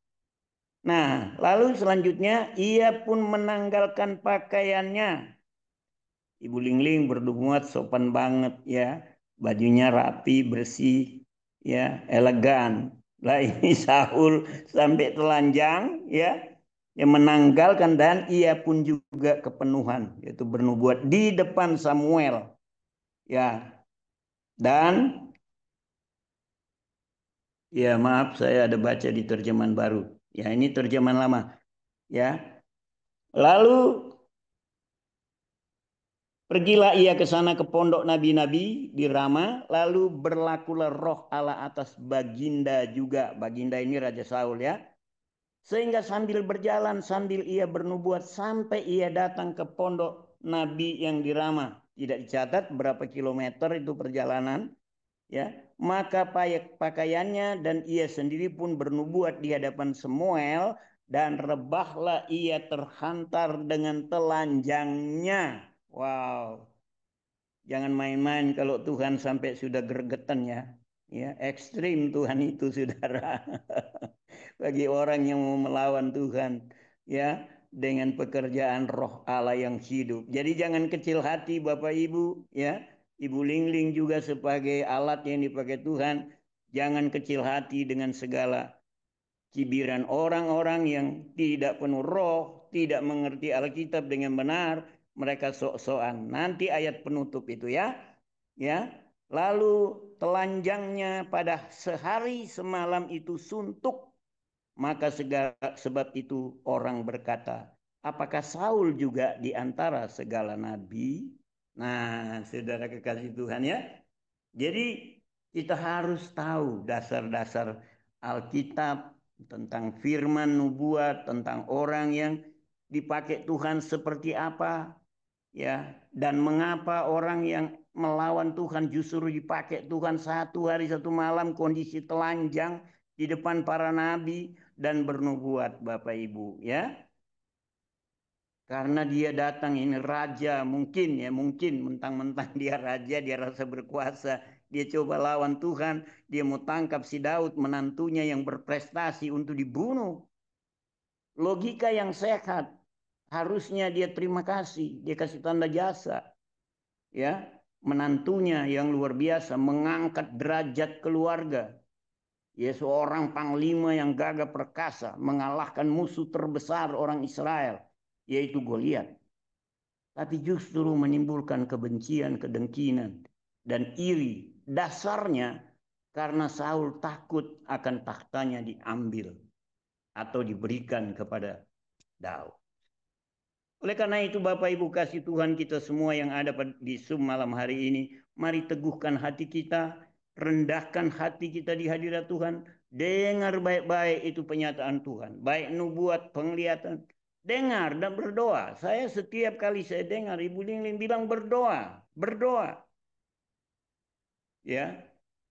Nah, lalu selanjutnya ia pun menanggalkan pakaiannya. Ibu Lingling bernubuat sopan banget ya. Bajunya rapi, bersih, ya, elegan. Lah ini Saul sampai telanjang ya. Yang menanggalkan dan ia pun juga kepenuhan yaitu bernubuat di depan Samuel. Ya. Dan ya maaf saya ada baca di terjemahan baru. Ya ini terjemahan lama. Ya. Lalu pergilah ia ke sana ke pondok nabi-nabi di Rama, lalu berlakulah roh Allah atas Baginda juga. Baginda ini Raja Saul ya. Sehingga sambil berjalan, sambil ia bernubuat, sampai ia datang ke pondok nabi yang diramah. Tidak dicatat berapa kilometer itu perjalanan, ya. Maka pakaiannya dan ia sendiri pun bernubuat di hadapan Samuel, dan rebahlah ia terhantar dengan telanjangnya. Wow. Jangan main-main kalau Tuhan sampai sudah gregetan ya. Ya, ekstrim Tuhan itu, saudara. Bagi orang yang mau melawan Tuhan, ya, dengan pekerjaan Roh Allah yang hidup. Jadi jangan kecil hati Bapak Ibu, ya. Ibu Lingling juga sebagai alat yang dipakai Tuhan, jangan kecil hati dengan segala cibiran orang-orang yang tidak penuh roh, tidak mengerti Alkitab dengan benar, mereka sok-sokan. Nanti ayat penutup itu ya. Ya. Lalu telanjangnya pada sehari semalam itu suntuk, maka sebab itu orang berkata, apakah Saul juga di antara segala nabi? Nah, saudara kekasih Tuhan ya. Jadi kita harus tahu dasar-dasar Alkitab tentang firman nubuat, tentang orang yang dipakai Tuhan seperti apa, ya, dan mengapa orang yang melawan Tuhan justru dipakai Tuhan satu hari satu malam kondisi telanjang di depan para nabi dan bernubuat, Bapak Ibu, ya. Karena dia datang ini raja, mungkin ya, mungkin mentang-mentang dia raja, dia rasa berkuasa, dia coba lawan Tuhan, dia mau tangkap si Daud, menantunya yang berprestasi, untuk dibunuh. Logika yang sehat, harusnya dia terima kasih, dia kasih tanda jasa, ya, menantunya yang luar biasa mengangkat derajat keluarga, ya, seorang panglima yang gagah perkasa mengalahkan musuh terbesar orang Israel, yaitu Goliat. Tapi justru menimbulkan kebencian, kedengkinan, dan iri. Dasarnya karena Saul takut akan tahtanya diambil atau diberikan kepada Daud. Oleh karena itu Bapak Ibu kasih Tuhan kita semua yang ada di Zoom malam hari ini, mari teguhkan hati kita, rendahkan hati kita di hadirat Tuhan, dengar baik-baik itu penyataan Tuhan, baik nubuat, penglihatan, dengar dan berdoa. Saya setiap kali saya dengar Ibu Lingling bilang berdoa, berdoa. Ya,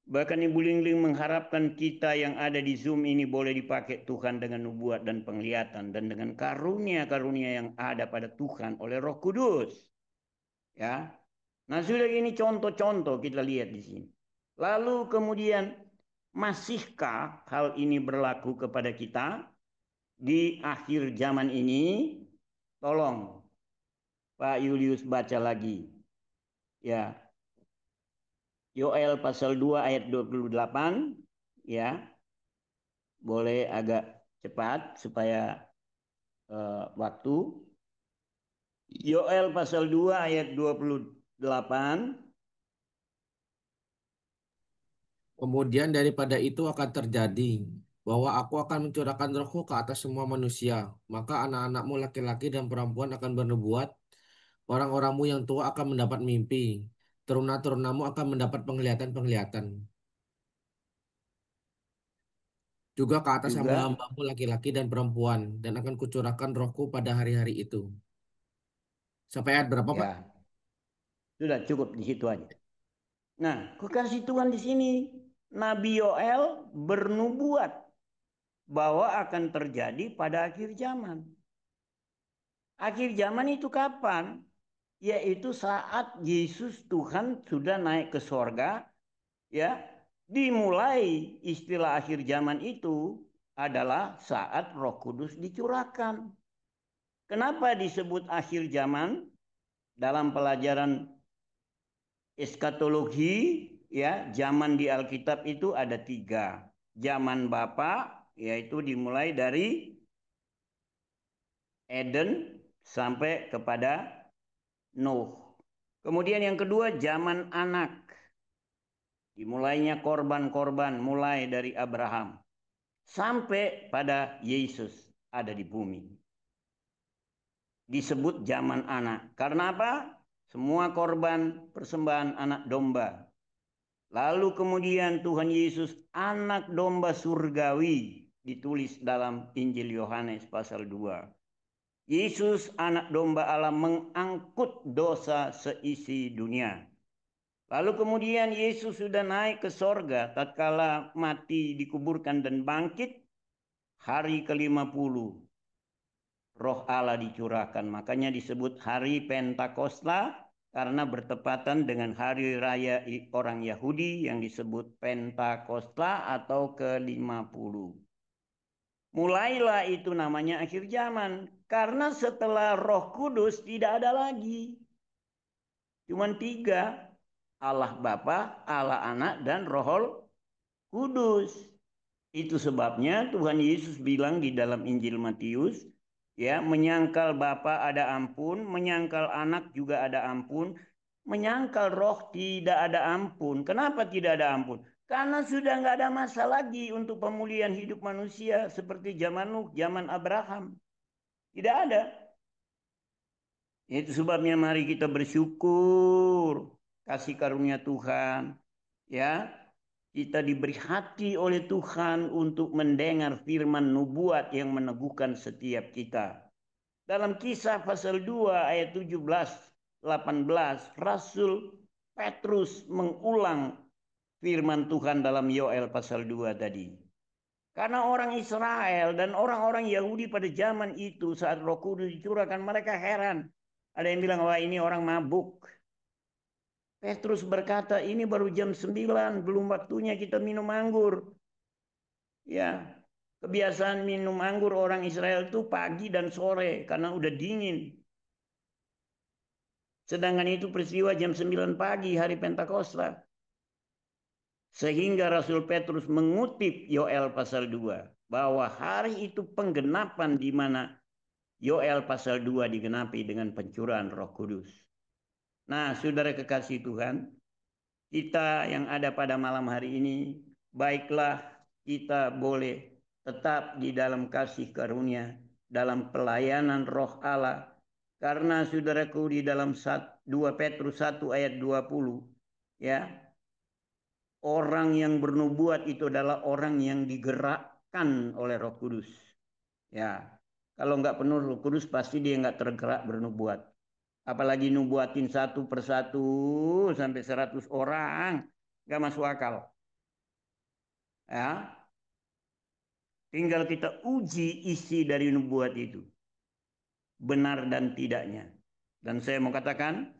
bahkan Ibu Lingling mengharapkan kita yang ada di Zoom ini boleh dipakai Tuhan dengan nubuat dan penglihatan dan dengan karunia-karunia yang ada pada Tuhan oleh Roh Kudus. Ya. Nah, sudah ini contoh-contoh kita lihat di sini. Lalu kemudian, masihkah hal ini berlaku kepada kita di akhir zaman ini? Tolong Pak Julius baca lagi. Ya. Yoel pasal 2 ayat 28, ya. Boleh agak cepat supaya waktu. Yoel pasal 2 ayat 28. Kemudian daripada itu akan terjadi bahwa aku akan mencurahkan rohku ke atas semua manusia. Maka anak-anakmu laki-laki dan perempuan akan bernubuat. Orang-orangmu yang tua akan mendapat mimpi. Teruna-terunamu akan mendapat penglihatan-penglihatan. Juga ke atas Juga, hamba-hambamu laki-laki dan perempuan. Dan akan kucurahkan rohku pada hari-hari itu. Sampai ayat berapa, Pak? ya, sudah cukup di situ aja. Nah, kekasih Tuhan di sini, Nabi Yoel bernubuat bahwa akan terjadi pada akhir zaman. Akhir zaman itu kapan? Yaitu saat Yesus Tuhan sudah naik ke sorga, ya. Dimulai istilah akhir zaman itu adalah saat Roh Kudus dicurahkan. Kenapa disebut akhir zaman? Dalam pelajaran eskatologi, ya, zaman di Alkitab itu ada 3. Zaman Bapa, yaitu dimulai dari Eden sampai kepada Nuh. Kemudian yang kedua zaman anak. Dimulainya korban-korban mulai dari Abraham sampai pada Yesus ada di bumi. Disebut zaman anak. Karena apa? Semua korban persembahan anak domba. Lalu kemudian Tuhan Yesus anak domba surgawi, ditulis dalam Injil Yohanes pasal 2. Yesus anak domba Allah mengangkut dosa seisi dunia. Lalu kemudian Yesus sudah naik ke sorga tatkala mati, dikuburkan dan bangkit. Hari ke-50 Roh Allah dicurahkan. Makanya disebut hari Pentakosta karena bertepatan dengan hari raya orang Yahudi yang disebut Pentakosta atau ke-50. Mulailah itu namanya akhir zaman. Karena setelah Roh Kudus tidak ada lagi. Cuman 3. Allah Bapa, Allah Anak, dan Roh Kudus. Itu sebabnya Tuhan Yesus bilang di dalam Injil Matius, ya, menyangkal Bapa ada ampun, menyangkal Anak juga ada ampun, menyangkal Roh tidak ada ampun. Kenapa tidak ada ampun? Karena sudah nggak ada masa lagi untuk pemulihan hidup manusia seperti zaman Nuh, zaman Abraham. Tidak ada. Itu sebabnya mari kita bersyukur kasih karunia Tuhan, ya. Kita diberi hati oleh Tuhan untuk mendengar firman nubuat yang meneguhkan setiap kita. Dalam Kisah pasal 2 ayat 17-18, Rasul Petrus mengulang firman Tuhan dalam Yoel pasal 2 tadi. Karena orang Israel dan orang-orang Yahudi pada zaman itu saat Roh Kudus dicurahkan, mereka heran. Ada yang bilang, wah ini orang mabuk. Petrus berkata, ini baru jam 9, belum waktunya kita minum anggur. Ya, kebiasaan minum anggur orang Israel itu pagi dan sore karena udah dingin. Sedangkan itu peristiwa jam 9 pagi hari Pentakosta. Sehingga Rasul Petrus mengutip Yoel pasal 2 bahwa hari itu penggenapan di mana Yoel pasal 2 digenapi dengan pencurahan Roh Kudus. Nah, saudara kekasih Tuhan, kita yang ada pada malam hari ini, baiklah kita boleh tetap di dalam kasih karunia, dalam pelayanan Roh Allah. Karena saudaraku di dalam 2 Petrus 1 ayat 20, ya, orang yang bernubuat itu adalah orang yang digerakkan oleh Roh Kudus. Ya, kalau nggak penuh Roh Kudus pasti dia nggak tergerak bernubuat. Apalagi nubuatin satu persatu sampai 100 orang, nggak masuk akal. Ya, tinggal kita uji isi dari nubuat itu, benar dan tidaknya. Dan saya mau katakan,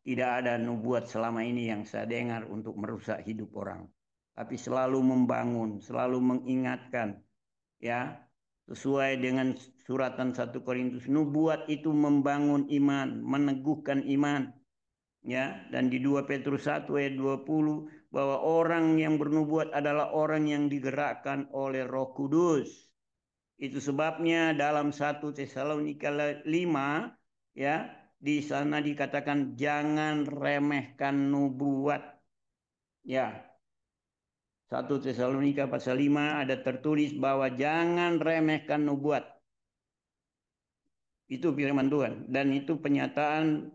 tidak ada nubuat selama ini yang saya dengar untuk merusak hidup orang, tapi selalu membangun, selalu mengingatkan, ya, sesuai dengan suratan 1 Korintus, nubuat itu membangun iman, meneguhkan iman, ya. Dan di 2 Petrus 1 ayat 20 bahwa orang yang bernubuat adalah orang yang digerakkan oleh Roh Kudus. Itu sebabnya dalam 1 Tesalonika 5, ya, di sana dikatakan jangan remehkan nubuat. Ya. 1 Tesalonika pasal 5 ada tertulis bahwa jangan remehkan nubuat. Itu firman Tuhan. Dan itu penyataan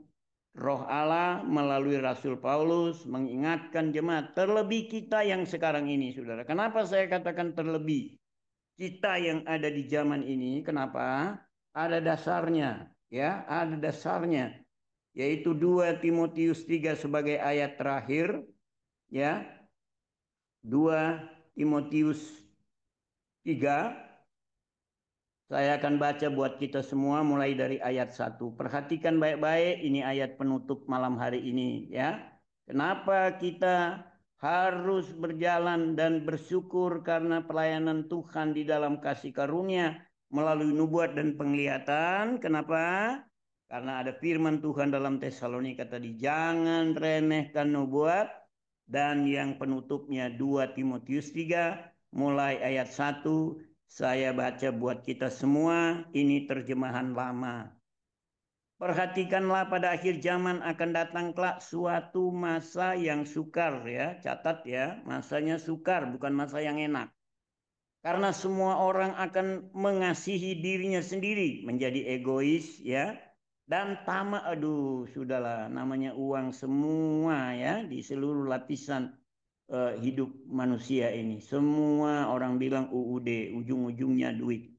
Roh Allah melalui Rasul Paulus mengingatkan jemaat. Terlebih kita yang sekarang ini, saudara. Kenapa saya katakan terlebih? Kita yang ada di zaman ini, kenapa? Ada dasarnya. Ya, ada dasarnya. Yaitu 2 Timotius 3 sebagai ayat terakhir. Ya, 2 Timotius 3. Saya akan baca buat kita semua mulai dari ayat 1. Perhatikan baik-baik, ini ayat penutup malam hari ini, ya. Kenapa kita harus berjalan dan bersyukur karena pelayanan Tuhan di dalam kasih karunia melalui nubuat dan penglihatan? Kenapa? Karena ada firman Tuhan dalam Tesalonika tadi, jangan remehkan nubuat, dan yang penutupnya 2 Timotius 3 mulai ayat 1. Saya baca buat kita semua, ini terjemahan lama. Perhatikanlah pada akhir zaman akan datang kelak suatu masa yang sukar, ya. Catat ya, masanya sukar, bukan masa yang enak. Karena semua orang akan mengasihi dirinya sendiri, menjadi egois, ya. Dan tamak, aduh, sudahlah, namanya uang semua, ya, di seluruh lapisan hidup manusia ini. Semua orang bilang UUD, ujung-ujungnya duit.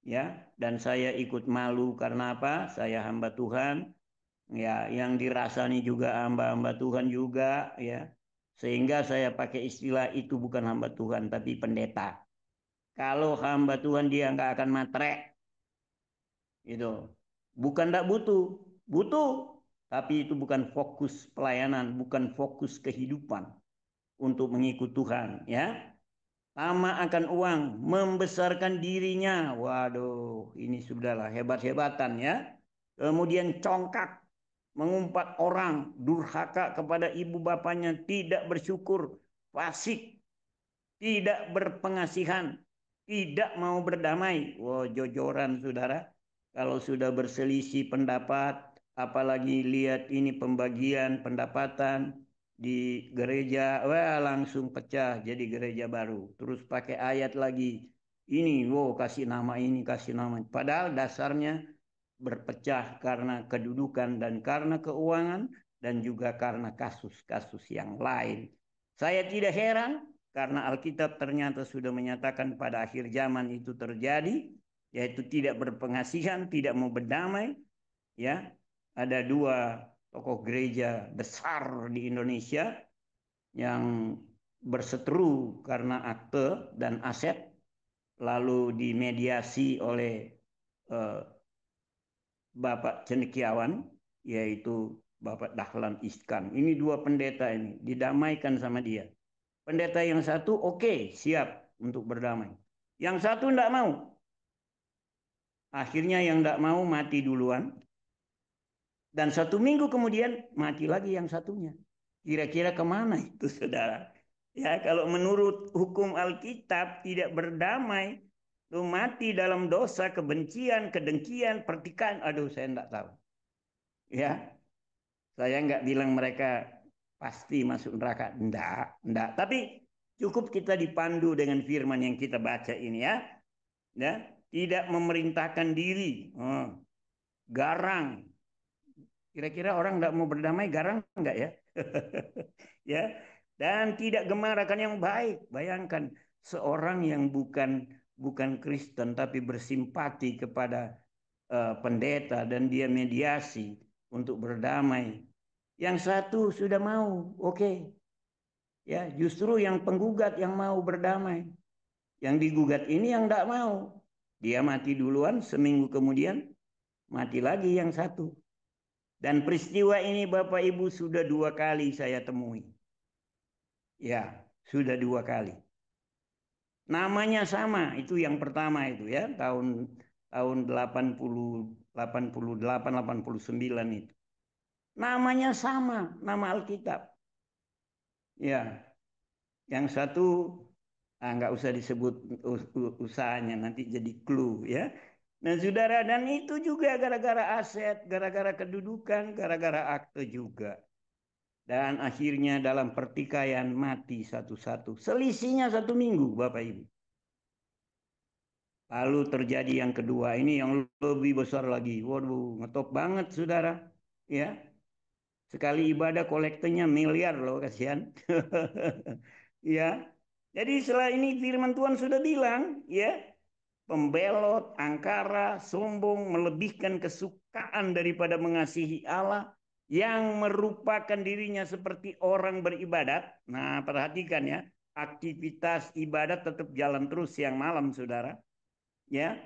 ya, dan saya ikut malu karena apa? Saya hamba Tuhan, ya, yang dirasani juga hamba-hamba Tuhan juga, ya. Sehingga saya pakai istilah itu bukan hamba Tuhan tapi pendeta. Kalau hamba Tuhan dia nggak akan matre, itu. Bukan tidak butuh, butuh, tapi itu bukan fokus pelayanan, bukan fokus kehidupan untuk mengikut Tuhan, ya. Lama akan uang, membesarkan dirinya. Waduh, ini sudahlah hebat-hebatan, ya. Kemudian congkak, mengumpat orang, durhaka kepada ibu bapaknya, tidak bersyukur, fasik, tidak berpengasihan, tidak mau berdamai. Wow, jojoran saudara. Kalau sudah berselisih pendapat, apalagi lihat ini pembagian pendapatan di gereja, wah langsung pecah jadi gereja baru. Terus pakai ayat lagi. Ini, wow, kasih nama ini, kasih nama. Padahal dasarnya berpecah karena kedudukan dan karena keuangan dan juga karena kasus-kasus yang lain. Saya tidak heran karena Alkitab ternyata sudah menyatakan pada akhir zaman itu terjadi, yaitu tidak berpengasihan, tidak mau berdamai, ya. Ada dua tokoh gereja besar di Indonesia yang berseteru karena akte dan aset, lalu dimediasi oleh eh, Bapak Cendekiawan, yaitu Bapak Dahlan Iskan. Ini dua pendeta ini didamaikan sama dia. Pendeta yang satu oke, siap untuk berdamai. Yang satu tidak mau. Akhirnya yang tidak mau mati duluan. Dan 1 minggu kemudian mati lagi yang satunya. Kira-kira kemana itu saudara? Ya, kalau menurut hukum Alkitab tidak berdamai, lu mati dalam dosa, kebencian, kedengkian, pertikaian. Aduh, saya tidak tahu. Ya, saya nggak bilang mereka pasti masuk neraka. Enggak. Tapi cukup kita dipandu dengan firman yang kita baca ini, ya. Ya, tidak memerintahkan diri. Garang. Kira-kira orang nggak mau berdamai garang nggak ya? Ya. Dan tidak gemar akan yang baik. Bayangkan seorang yang bukan Kristen tapi bersimpati kepada pendeta dan dia mediasi untuk berdamai. Yang satu sudah mau, oke. Ya, justru yang penggugat yang mau berdamai. Yang digugat ini yang tidak mau. Dia mati duluan, 1 minggu kemudian mati lagi yang satu. Dan peristiwa ini Bapak Ibu sudah 2 kali saya temui. Ya, sudah 2 kali. Namanya sama, itu yang pertama itu ya, tahun 88, 89 itu. Namanya sama, nama Alkitab. Ya, yang satu nggak usah disebut usahanya, nanti jadi clue ya. Nah saudara, dan itu juga gara-gara aset, gara-gara kedudukan, gara-gara akte juga. Dan akhirnya dalam pertikaian mati satu-satu. Selisihnya 1 minggu Bapak Ibu. Lalu terjadi yang kedua, ini yang lebih besar lagi. Waduh, ngetop banget saudara. Ya, sekali ibadah kolektenya miliar loh, kasihan. Ya. Jadi setelah ini firman Tuhan sudah bilang, ya, pembelot, angkara, sombong, melebihkan kesukaan daripada mengasihi Allah, yang merupakan dirinya seperti orang beribadat. Nah, perhatikan ya, aktivitas ibadat tetap jalan terus siang malam, saudara. Ya,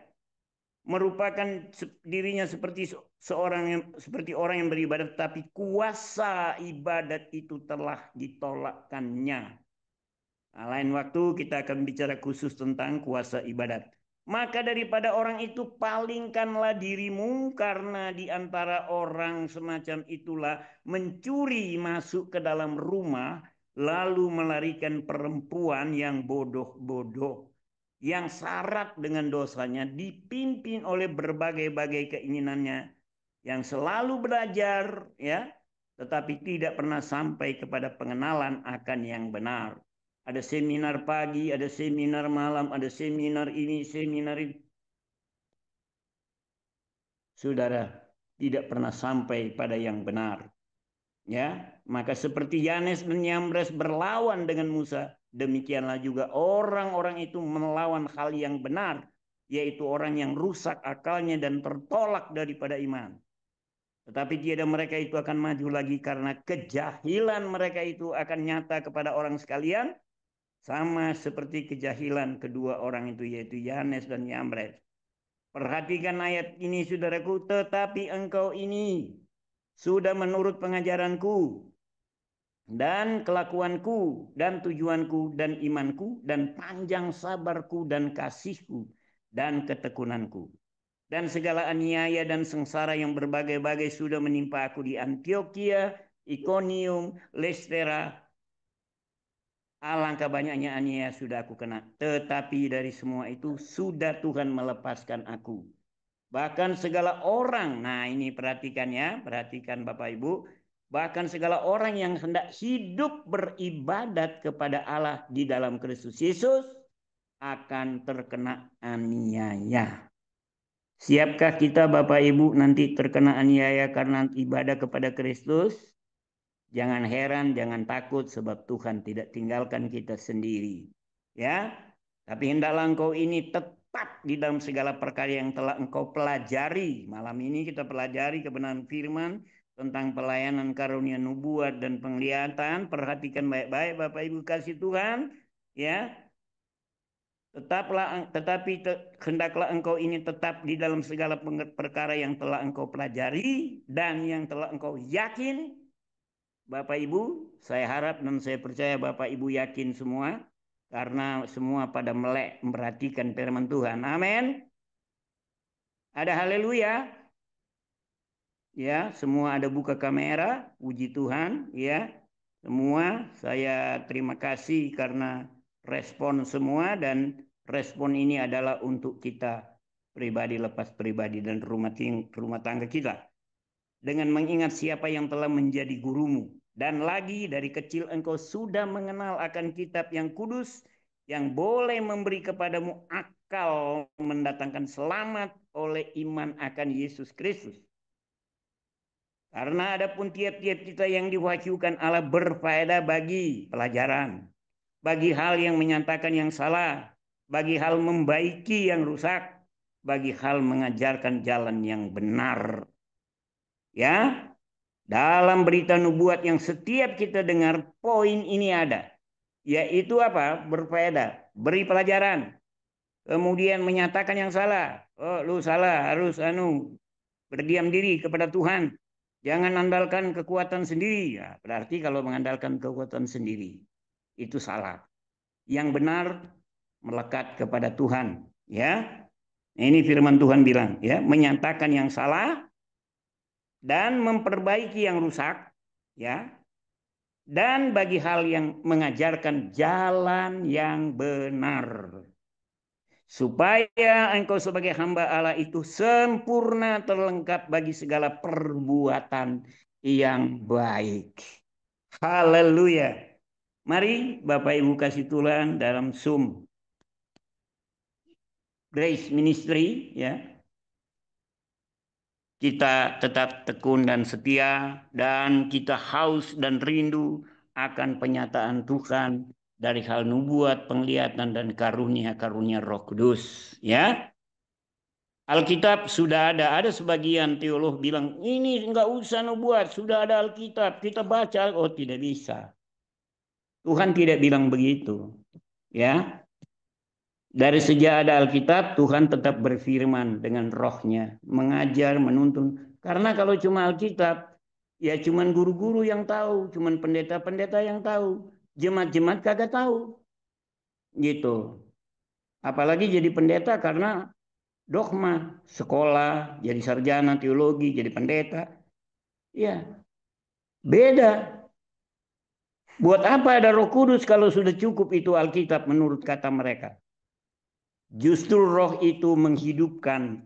merupakan dirinya seperti orang yang beribadat, tapi kuasa ibadat itu telah ditolakkannya. Nah, lain waktu kita akan bicara khusus tentang kuasa ibadat. Maka daripada orang itu palingkanlah dirimu, karena di antara orang semacam itulah mencuri masuk ke dalam rumah lalu melarikan perempuan yang bodoh-bodoh, yang syarat dengan dosanya, dipimpin oleh berbagai-bagai keinginannya, yang selalu belajar ya, tetapi tidak pernah sampai kepada pengenalan akan yang benar. Ada seminar pagi, ada seminar malam, ada seminar ini, seminar itu. Saudara, tidak pernah sampai pada yang benar. Ya, maka seperti Yanes dan Yambres berlawan dengan Musa, demikianlah juga orang-orang itu melawan hal yang benar yaitu orang yang rusak akalnya dan tertolak daripada iman. Tetapi tiada mereka itu akan maju lagi karena kejahilan mereka itu akan nyata kepada orang sekalian, sama seperti kejahilan kedua orang itu, yaitu Yanes dan Yambres. Perhatikan ayat ini saudaraku, tetapi engkau ini sudah menurut pengajaranku dan kelakuanku dan tujuanku dan imanku dan panjang sabarku dan kasihku dan ketekunanku. Dan segala aniaya dan sengsara yang berbagai-bagai sudah menimpa aku di Antioquia, Iconium, Lystera. Alangkah banyaknya aniaya sudah aku kena. Tetapi dari semua itu sudah Tuhan melepaskan aku. Bahkan segala orang, nah ini perhatikan ya, perhatikan Bapak Ibu. Bahkan segala orang yang hendak hidup beribadat kepada Allah di dalam Kristus Yesus akan terkena aniaya. Siapkah kita Bapak Ibu nanti terkena aniaya karena ibadah kepada Kristus? Jangan heran, jangan takut sebab Tuhan tidak tinggalkan kita sendiri. Ya, tapi hendaklah engkau ini tetap di dalam segala perkara yang telah engkau pelajari. Malam ini kita pelajari kebenaran firman tentang pelayanan karunia nubuat dan penglihatan. Perhatikan baik-baik Bapak Ibu kasih Tuhan, ya. Hendaklah engkau ini tetap di dalam segala perkara yang telah engkau pelajari dan yang telah engkau yakin. Bapak Ibu, saya harap dan saya percaya Bapak Ibu yakin semua, karena semua pada melek memperhatikan firman Tuhan. Amin. Ada haleluya. Ya, semua ada buka kamera, puji Tuhan, ya. Semua saya terima kasih karena respon semua, dan respon ini adalah untuk kita pribadi, lepas pribadi, dan rumah tangga kita. Dengan mengingat siapa yang telah menjadi gurumu. Dan lagi dari kecil engkau sudah mengenal akan kitab yang kudus, yang boleh memberi kepadamu akal mendatangkan selamat oleh iman akan Yesus Kristus. Karena adapun tiap-tiap kita yang diwahyukan Allah berfaedah bagi pelajaran, bagi hal yang menyatakan yang salah, bagi hal membaiki yang rusak, bagi hal mengajarkan jalan yang benar. Ya, dalam berita nubuat yang setiap kita dengar, poin ini ada. Yaitu apa? Berfaedah, beri pelajaran. Kemudian menyatakan yang salah. Oh, lu salah, harus berdiam diri kepada Tuhan. Jangan andalkan kekuatan sendiri. Ya, berarti kalau mengandalkan kekuatan sendiri, itu salah. Yang benar melekat kepada Tuhan. Ya, ini firman Tuhan bilang, ya, menyatakan yang salah dan memperbaiki yang rusak, ya, dan bagi hal yang mengajarkan jalan yang benar, supaya engkau sebagai hamba Allah itu sempurna, terlengkap bagi segala perbuatan yang baik. Haleluya. Mari Bapak Ibu kasih Tuhan dalam Zoom Grace Ministry, ya. Kita tetap tekun dan setia, dan kita haus dan rindu akan penyataan Tuhan dari hal nubuat, penglihatan, dan karunia-karunia Roh Kudus. Ya, Alkitab sudah ada sebagian teolog bilang ini enggak usah nubuat, sudah ada Alkitab, kita baca. Oh, tidak bisa. Tuhan tidak bilang begitu. Ya, dari sejak ada Alkitab, Tuhan tetap berfirman dengan rohnya, mengajar, menuntun. Karena kalau cuma Alkitab, ya cuma guru-guru yang tahu, cuma pendeta-pendeta yang tahu. Jemaat-jemaat kagak tahu. Gitu. Apalagi jadi pendeta karena dogma, sekolah, jadi sarjana teologi, jadi pendeta. Ya, beda. Buat apa ada Roh Kudus kalau sudah cukup itu Alkitab menurut kata mereka? Justru roh itu menghidupkan,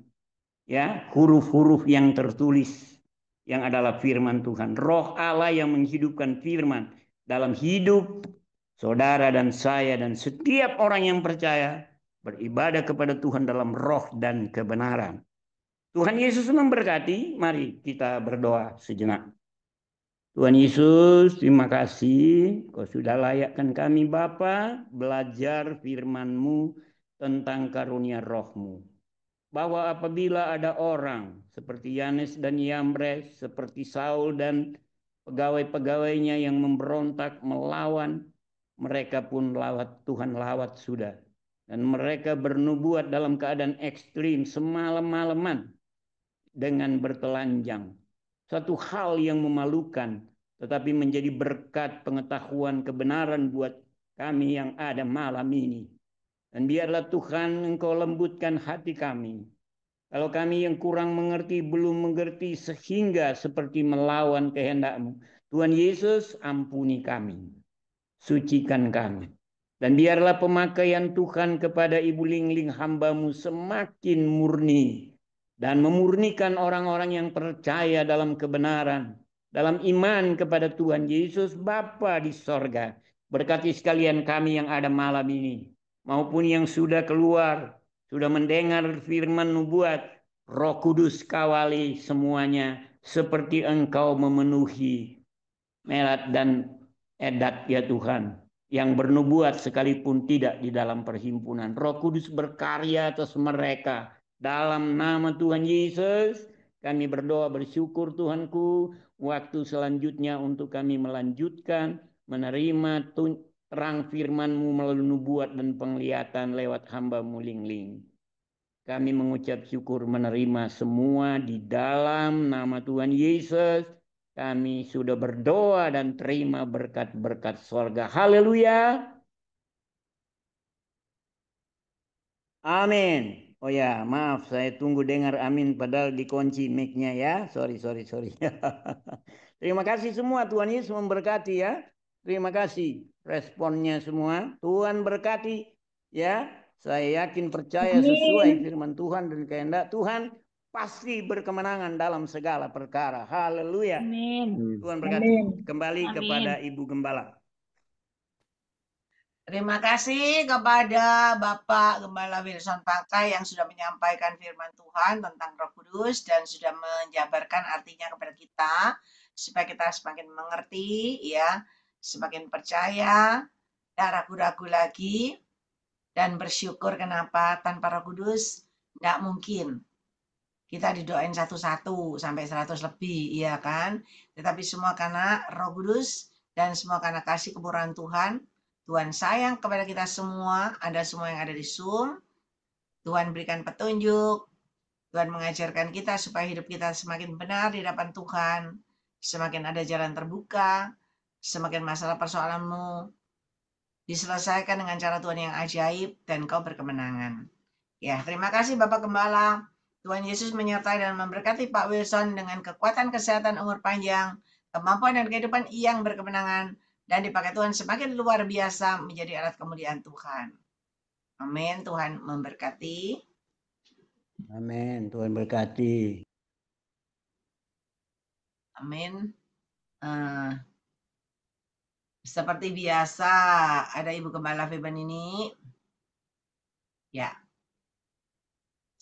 ya, huruf-huruf yang tertulis yang adalah firman Tuhan. Roh Allah yang menghidupkan firman dalam hidup saudara dan saya dan setiap orang yang percaya beribadah kepada Tuhan dalam roh dan kebenaran. Tuhan Yesus memberkati. Mari kita berdoa sejenak. Tuhan Yesus, terima kasih Kau sudah layakkan kami Bapa belajar firman-Mu tentang karunia roh-Mu. bahwa apabila ada orang seperti Yanes dan Yambres, seperti Saul dan pegawai-pegawainya yang memberontak melawan, mereka pun Tuhan lawat sudah. Dan mereka bernubuat dalam keadaan ekstrim semalam-malaman dengan bertelanjang. Satu hal yang memalukan, tetapi menjadi berkat pengetahuan kebenaran buat kami yang ada malam ini. Dan biarlah Tuhan Engkau lembutkan hati kami. Kalau kami yang kurang mengerti, belum mengerti sehingga seperti melawan kehendak-Mu, Tuhan Yesus ampuni kami. Sucikan kami. Dan biarlah pemakaian Tuhan kepada Ibu Lingling hamba-Mu semakin murni. Dan memurnikan orang-orang yang percaya dalam kebenaran. Dalam iman kepada Tuhan Yesus Bapa di sorga. Berkati sekalian kami yang ada malam ini. Maupun yang sudah keluar. Sudah mendengar firman nubuat. Roh Kudus kawali semuanya. Seperti Engkau memenuhi Melat dan Edat ya Tuhan, yang bernubuat sekalipun tidak di dalam perhimpunan. Roh Kudus berkarya atas mereka. Dalam nama Tuhan Yesus, kami berdoa bersyukur Tuhanku, waktu selanjutnya untuk kami melanjutkan, menerima terang firman-Mu melalui nubuat dan penglihatan lewat hamba-Mu Lingling. Kami mengucap syukur menerima semua di dalam nama Tuhan Yesus. Kami sudah berdoa dan terima berkat-berkat sorga. Haleluya. Amin. Oh ya, maaf saya tunggu dengar amin padahal dikunci mic-nya ya. Sorry. Terima kasih semua, Tuhan Yesus memberkati ya. Terima kasih responnya semua. Tuhan berkati ya. Saya yakin percaya sesuai Amin. firman Tuhan dan kehendak Tuhan pasti berkemenangan dalam segala perkara. Haleluya. Amin. Tuhan berkati. Amin. Kembali Amin. kepada Ibu Gembala. Terima kasih kepada Bapak Gembala Wilson Pakai yang sudah menyampaikan firman Tuhan tentang Roh Kudus dan sudah menjabarkan artinya kepada kita supaya kita semakin mengerti ya, semakin percaya, tidak ragu-ragu lagi dan bersyukur kenapa tanpa Roh Kudus tidak mungkin. Kita didoain satu-satu sampai 100 lebih, iya kan? Tetapi semua karena Roh Kudus dan semua karena kasih kemurahan Tuhan. Tuhan sayang kepada kita semua, Anda semua yang ada di Zoom. Tuhan berikan petunjuk, Tuhan mengajarkan kita supaya hidup kita semakin benar di hadapan Tuhan, semakin ada jalan terbuka, semakin masalah persoalanmu diselesaikan dengan cara Tuhan yang ajaib dan kau berkemenangan. Ya, terima kasih Bapak Gembala. Tuhan Yesus menyertai dan memberkati Pak Wilson dengan kekuatan kesehatan umur panjang, kemampuan dan kehidupan yang berkemenangan, dan dipakai Tuhan semakin luar biasa menjadi alat kemuliaan Tuhan. Amin. Tuhan memberkati. Amin. Tuhan berkati. Amin. Seperti biasa, ada Ibu Gembala Feben ini. Ya.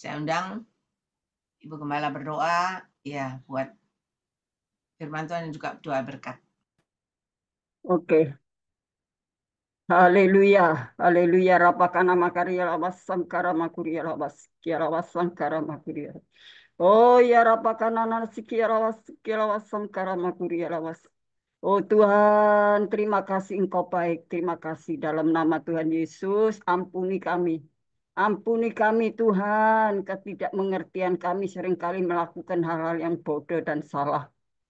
Saya undang Ibu Gembala berdoa ya buat firman Tuhan dan juga doa berkat. Oke. Haleluya. Haleluya. Rapakana makaria labas sangkara makuria labas. Kia labas sangkara makuria. Oh ya rapakana nasikia labas sangkara makuria labas. Oh Tuhan, terima kasih Engkau baik. Terima kasih dalam nama Tuhan Yesus. Ampuni kami. Ampuni kami Tuhan. Ketidakmengertian kami seringkali melakukan hal-hal yang bodoh dan salah.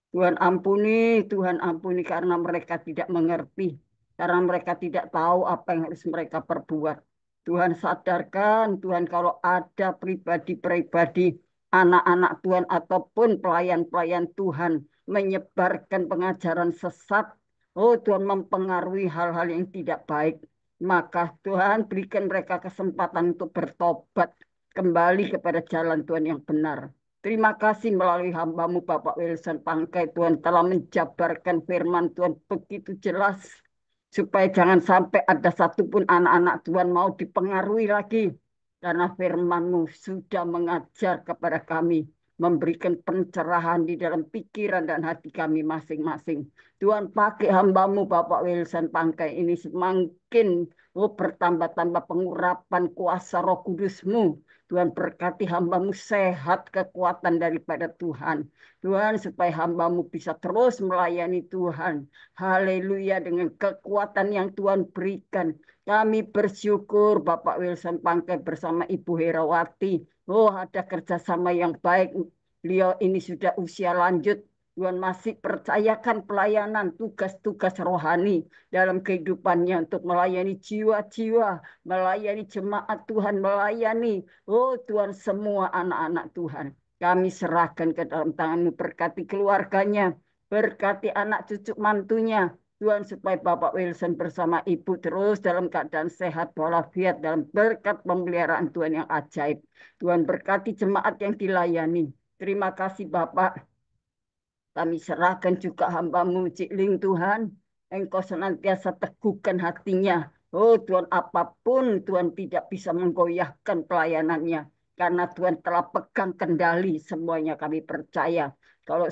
Tuhan ampuni karena mereka tidak mengerti. Karena mereka tidak tahu apa yang harus mereka perbuat. Tuhan sadarkan, Tuhan kalau ada pribadi-pribadi, anak-anak Tuhan ataupun pelayan-pelayan Tuhan menyebarkan pengajaran sesat, oh Tuhan mempengaruhi hal-hal yang tidak baik. Maka Tuhan berikan mereka kesempatan untuk bertobat kembali kepada jalan Tuhan yang benar. Terima kasih melalui hamba-Mu Bapak Wilson Pangkai Tuhan telah menjabarkan firman Tuhan begitu jelas. Supaya jangan sampai ada satupun anak-anak Tuhan mau dipengaruhi lagi. Karena firman-Mu sudah mengajar kepada kami. Memberikan pencerahan di dalam pikiran dan hati kami masing-masing. Tuhan pakai hamba-Mu Bapak Wilson Pangkai ini semakin bertambah-tambah pengurapan kuasa Roh Kudus-Mu. Tuhan berkati hamba-Mu sehat kekuatan daripada Tuhan. Tuhan supaya hamba-Mu bisa terus melayani Tuhan. Haleluya dengan kekuatan yang Tuhan berikan. Kami bersyukur Bapak Wilson Pangkai bersama Ibu Herawati. Oh ada kerjasama yang baik. Beliau ini sudah usia lanjut. Tuhan masih percayakan pelayanan tugas-tugas rohani dalam kehidupannya untuk melayani jiwa-jiwa, melayani jemaat Tuhan, melayani oh Tuhan semua anak-anak Tuhan. Kami serahkan ke dalam tangan-Mu, berkati keluarganya, berkati anak cucu mantunya. Tuhan supaya Bapak Wilson bersama Ibu terus dalam keadaan sehat walafiat dalam berkat pemeliharaan Tuhan yang ajaib. Tuhan berkati jemaat yang dilayani. Terima kasih Bapak. Kami serahkan juga hamba-Mu Cikling Tuhan. Engkau senantiasa teguhkan hatinya. Oh Tuhan, apapun Tuhan tidak bisa menggoyahkan pelayanannya. Karena Tuhan telah pegang kendali semuanya, kami percaya. Kalau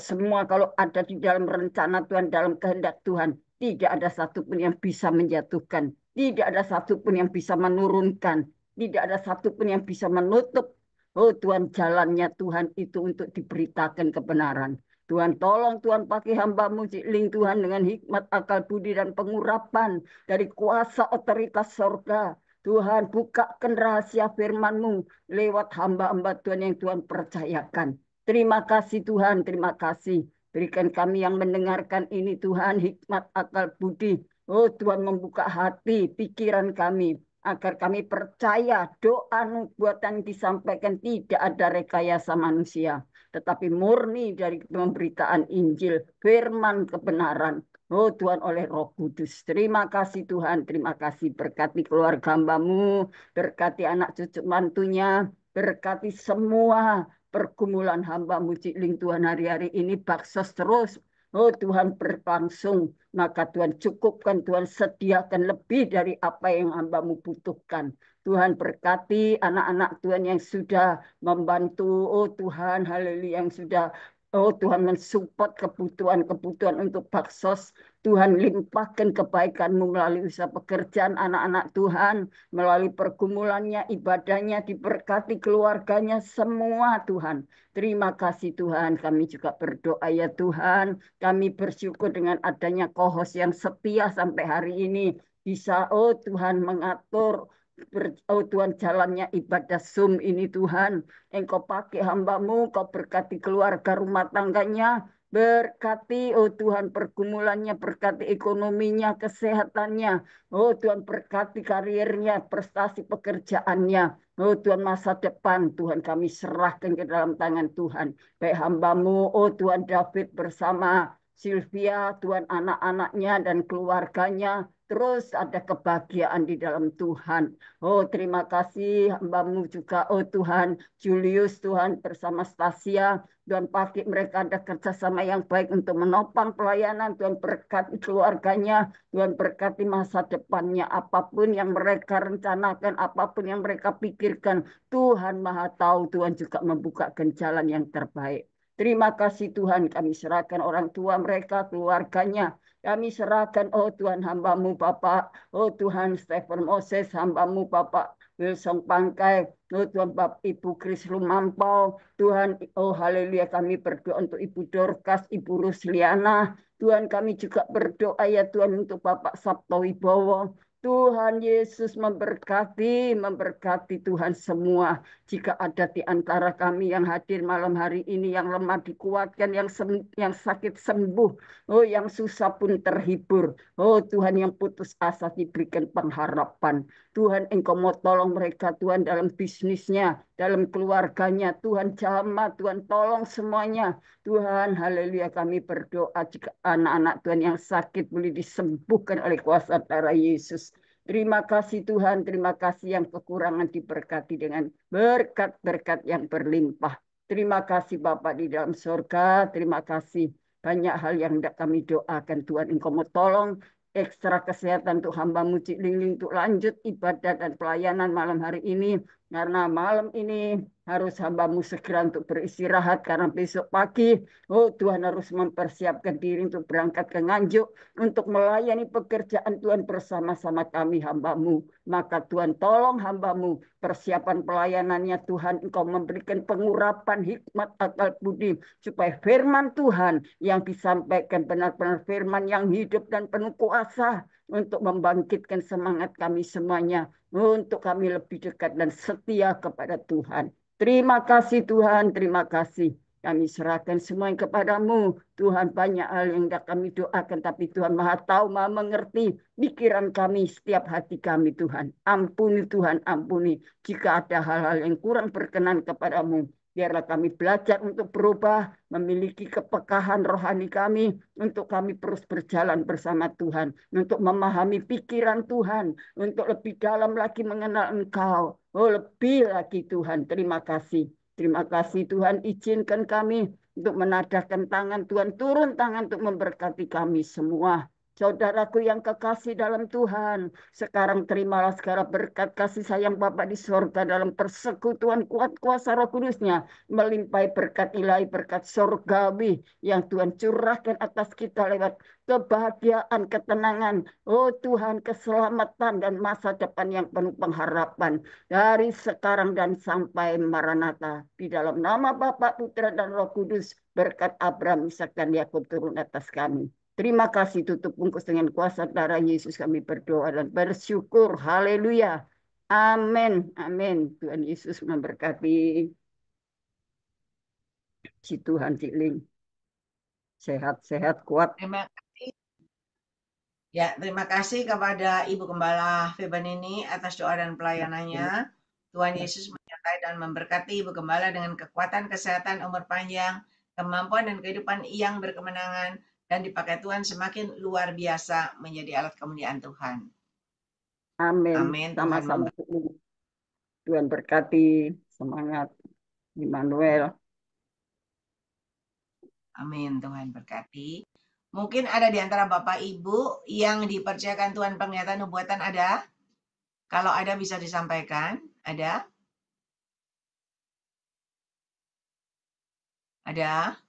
ada di dalam rencana Tuhan, dalam kehendak Tuhan, tidak ada satupun yang bisa menjatuhkan. Tidak ada satupun yang bisa menurunkan. Tidak ada satupun yang bisa menutup. Oh Tuhan, jalannya Tuhan itu untuk diberitakan kebenaran. Tuhan tolong Tuhan pakai hamba-Mu Cikling Tuhan dengan hikmat, akal budi dan pengurapan dari kuasa otoritas sorga. Tuhan bukakan rahasia firman-Mu lewat hamba-hamba Tuhan yang Tuhan percayakan. Terima kasih Tuhan, terima kasih. Berikan kami yang mendengarkan ini Tuhan hikmat, akal budi. Oh Tuhan membuka hati, pikiran kami. Agar kami percaya doa nubuatan disampaikan tidak ada rekayasa manusia tetapi murni dari pemberitaan Injil, firman kebenaran. Oh Tuhan oleh Roh Kudus. Terima kasih Tuhan, terima kasih. Berkati keluarga hamba-Mu, berkati anak cucu mantunya, berkati semua pergumulan hamba-Mu Cikling Tuhan hari-hari ini baksos terus. Oh Tuhan berlangsung, maka Tuhan cukupkan, Tuhan sediakan lebih dari apa yang hamba-Mu butuhkan. Tuhan berkati anak-anak Tuhan yang sudah membantu, oh Tuhan, haleluya, yang sudah, oh Tuhan mensupport kebutuhan-kebutuhan untuk baksos. Tuhan limpahkan kebaikan-Mu melalui usaha pekerjaan anak-anak Tuhan, melalui pergumulannya, ibadahnya, diberkati keluarganya, semua Tuhan. Terima kasih Tuhan, kami juga berdoa ya Tuhan, kami bersyukur dengan adanya co-host yang setia sampai hari ini, bisa, oh Tuhan, mengatur oh Tuhan jalannya ibadah Zoom ini Tuhan. Engkau pakai hamba-Mu, Kau berkati keluarga rumah tangganya. Berkati oh Tuhan pergumulannya, berkati ekonominya, kesehatannya. Oh Tuhan berkati karirnya, prestasi pekerjaannya. Oh Tuhan masa depan Tuhan kami serahkan ke dalam tangan Tuhan. Baik hamba-Mu, oh Tuhan David bersama Sylvia, Tuhan anak-anaknya dan keluarganya. Terus ada kebahagiaan di dalam Tuhan. Oh terima kasih hamba-Mu juga. Oh Tuhan Julius Tuhan bersama Stasia. Tuhan pakai mereka ada kerjasama yang baik untuk menopang pelayanan. Tuhan berkati keluarganya. Tuhan berkati masa depannya. Apapun yang mereka rencanakan. Apapun yang mereka pikirkan. Tuhan Maha Tahu. Tuhan juga membukakan jalan yang terbaik. Terima kasih Tuhan. Kami serahkan orang tua mereka, keluarganya. Kami serahkan, oh Tuhan, hamba-Mu Bapak, oh Tuhan, Stephen Moses, hamba-Mu Bapak, Wilson Pangkai, oh Tuhan, Bapak Ibu Kris Lumampau, Tuhan, oh haleluya, kami berdoa untuk Ibu Dorcas, Ibu Rusliana, Tuhan kami juga berdoa ya Tuhan untuk Bapak Sabto Wibowo, Tuhan Yesus memberkati Tuhan semua. Jika ada di antara kami yang hadir malam hari ini, yang lemah dikuatkan, yang sakit sembuh, oh yang susah pun terhibur. Oh Tuhan yang putus asa diberikan pengharapan. Tuhan Engkau mau tolong mereka Tuhan dalam bisnisnya, dalam keluarganya. Tuhan jamah, Tuhan tolong semuanya. Tuhan haleluya kami berdoa jika anak-anak Tuhan yang sakit boleh disembuhkan oleh kuasa darah Yesus. Terima kasih Tuhan, terima kasih yang kekurangan diberkati dengan berkat-berkat yang berlimpah. Terima kasih Bapak di dalam surga, terima kasih. Banyak hal yang hendak kami doakan Tuhan. Engkau mau tolong ekstra kesehatan untuk hamba-Mu Cikling untuk lanjut ibadah dan pelayanan malam hari ini. Karena malam ini harus hamba-Mu segera untuk beristirahat karena besok pagi, oh Tuhan harus mempersiapkan diri untuk berangkat ke Nganjuk untuk melayani pekerjaan Tuhan bersama-sama kami hamba-Mu. Maka Tuhan tolong hamba-Mu persiapan pelayanannya Tuhan, Engkau memberikan pengurapan hikmat akal budi supaya firman Tuhan yang disampaikan benar-benar firman yang hidup dan penuh kuasa untuk membangkitkan semangat kami semuanya untuk kami lebih dekat dan setia kepada Tuhan. Terima kasih Tuhan, terima kasih. Kami serahkan semua kepadamu. Tuhan, banyak hal yang tidak kami doakan, tapi Tuhan Maha tahu, Maha mengerti pikiran kami, setiap hati kami Tuhan. Ampuni Tuhan, ampuni. Jika ada hal-hal yang kurang berkenan kepadamu, biarlah kami belajar untuk berubah, memiliki kepekahan rohani kami, untuk kami terus berjalan bersama Tuhan, untuk memahami pikiran Tuhan, untuk lebih dalam lagi mengenal Engkau. Oh, lebih lagi Tuhan. Terima kasih. Terima kasih Tuhan, izinkan kami untuk menadahkan tangan Tuhan, turun tangan untuk memberkati kami semua. Saudaraku yang kekasih dalam Tuhan, sekarang terimalah segala berkat kasih sayang Bapa di sorga dalam persekutuan kuat kuasa Roh Kudus-Nya, melimpahi berkat ilahi, berkat sorgawi yang Tuhan curahkan atas kita lewat kebahagiaan, ketenangan, oh Tuhan, keselamatan dan masa depan yang penuh pengharapan dari sekarang dan sampai Maranatha. Di dalam nama Bapa, Putra dan Roh Kudus, berkat Abraham, Ishak dan Yakub turun atas kami. Terima kasih, tutup bungkus dengan kuasa darah Yesus kami berdoa dan bersyukur. Haleluya. Amin. Amin. Tuhan Yesus memberkati. Si Tuhan Ciling. Sehat-sehat kuat. Terima kasih. Ya, terima kasih kepada Ibu Gembala Febanini atas doa dan pelayanannya. Tuhan Yesus menyertai dan memberkati Ibu Gembala dengan kekuatan, kesehatan, umur panjang, kemampuan dan kehidupan yang berkemenangan, dan dipakai Tuhan semakin luar biasa menjadi alat kemuliaan Tuhan. Amin. Amin. Tuhan Sama-sama. memberkati. Tuhan berkati. Semangat. Immanuel. Amin. Tuhan berkati. Mungkin ada di antara Bapak Ibu yang dipercayakan Tuhan penglihatan nubuatan, ada? Kalau ada bisa disampaikan. Ada? Ada?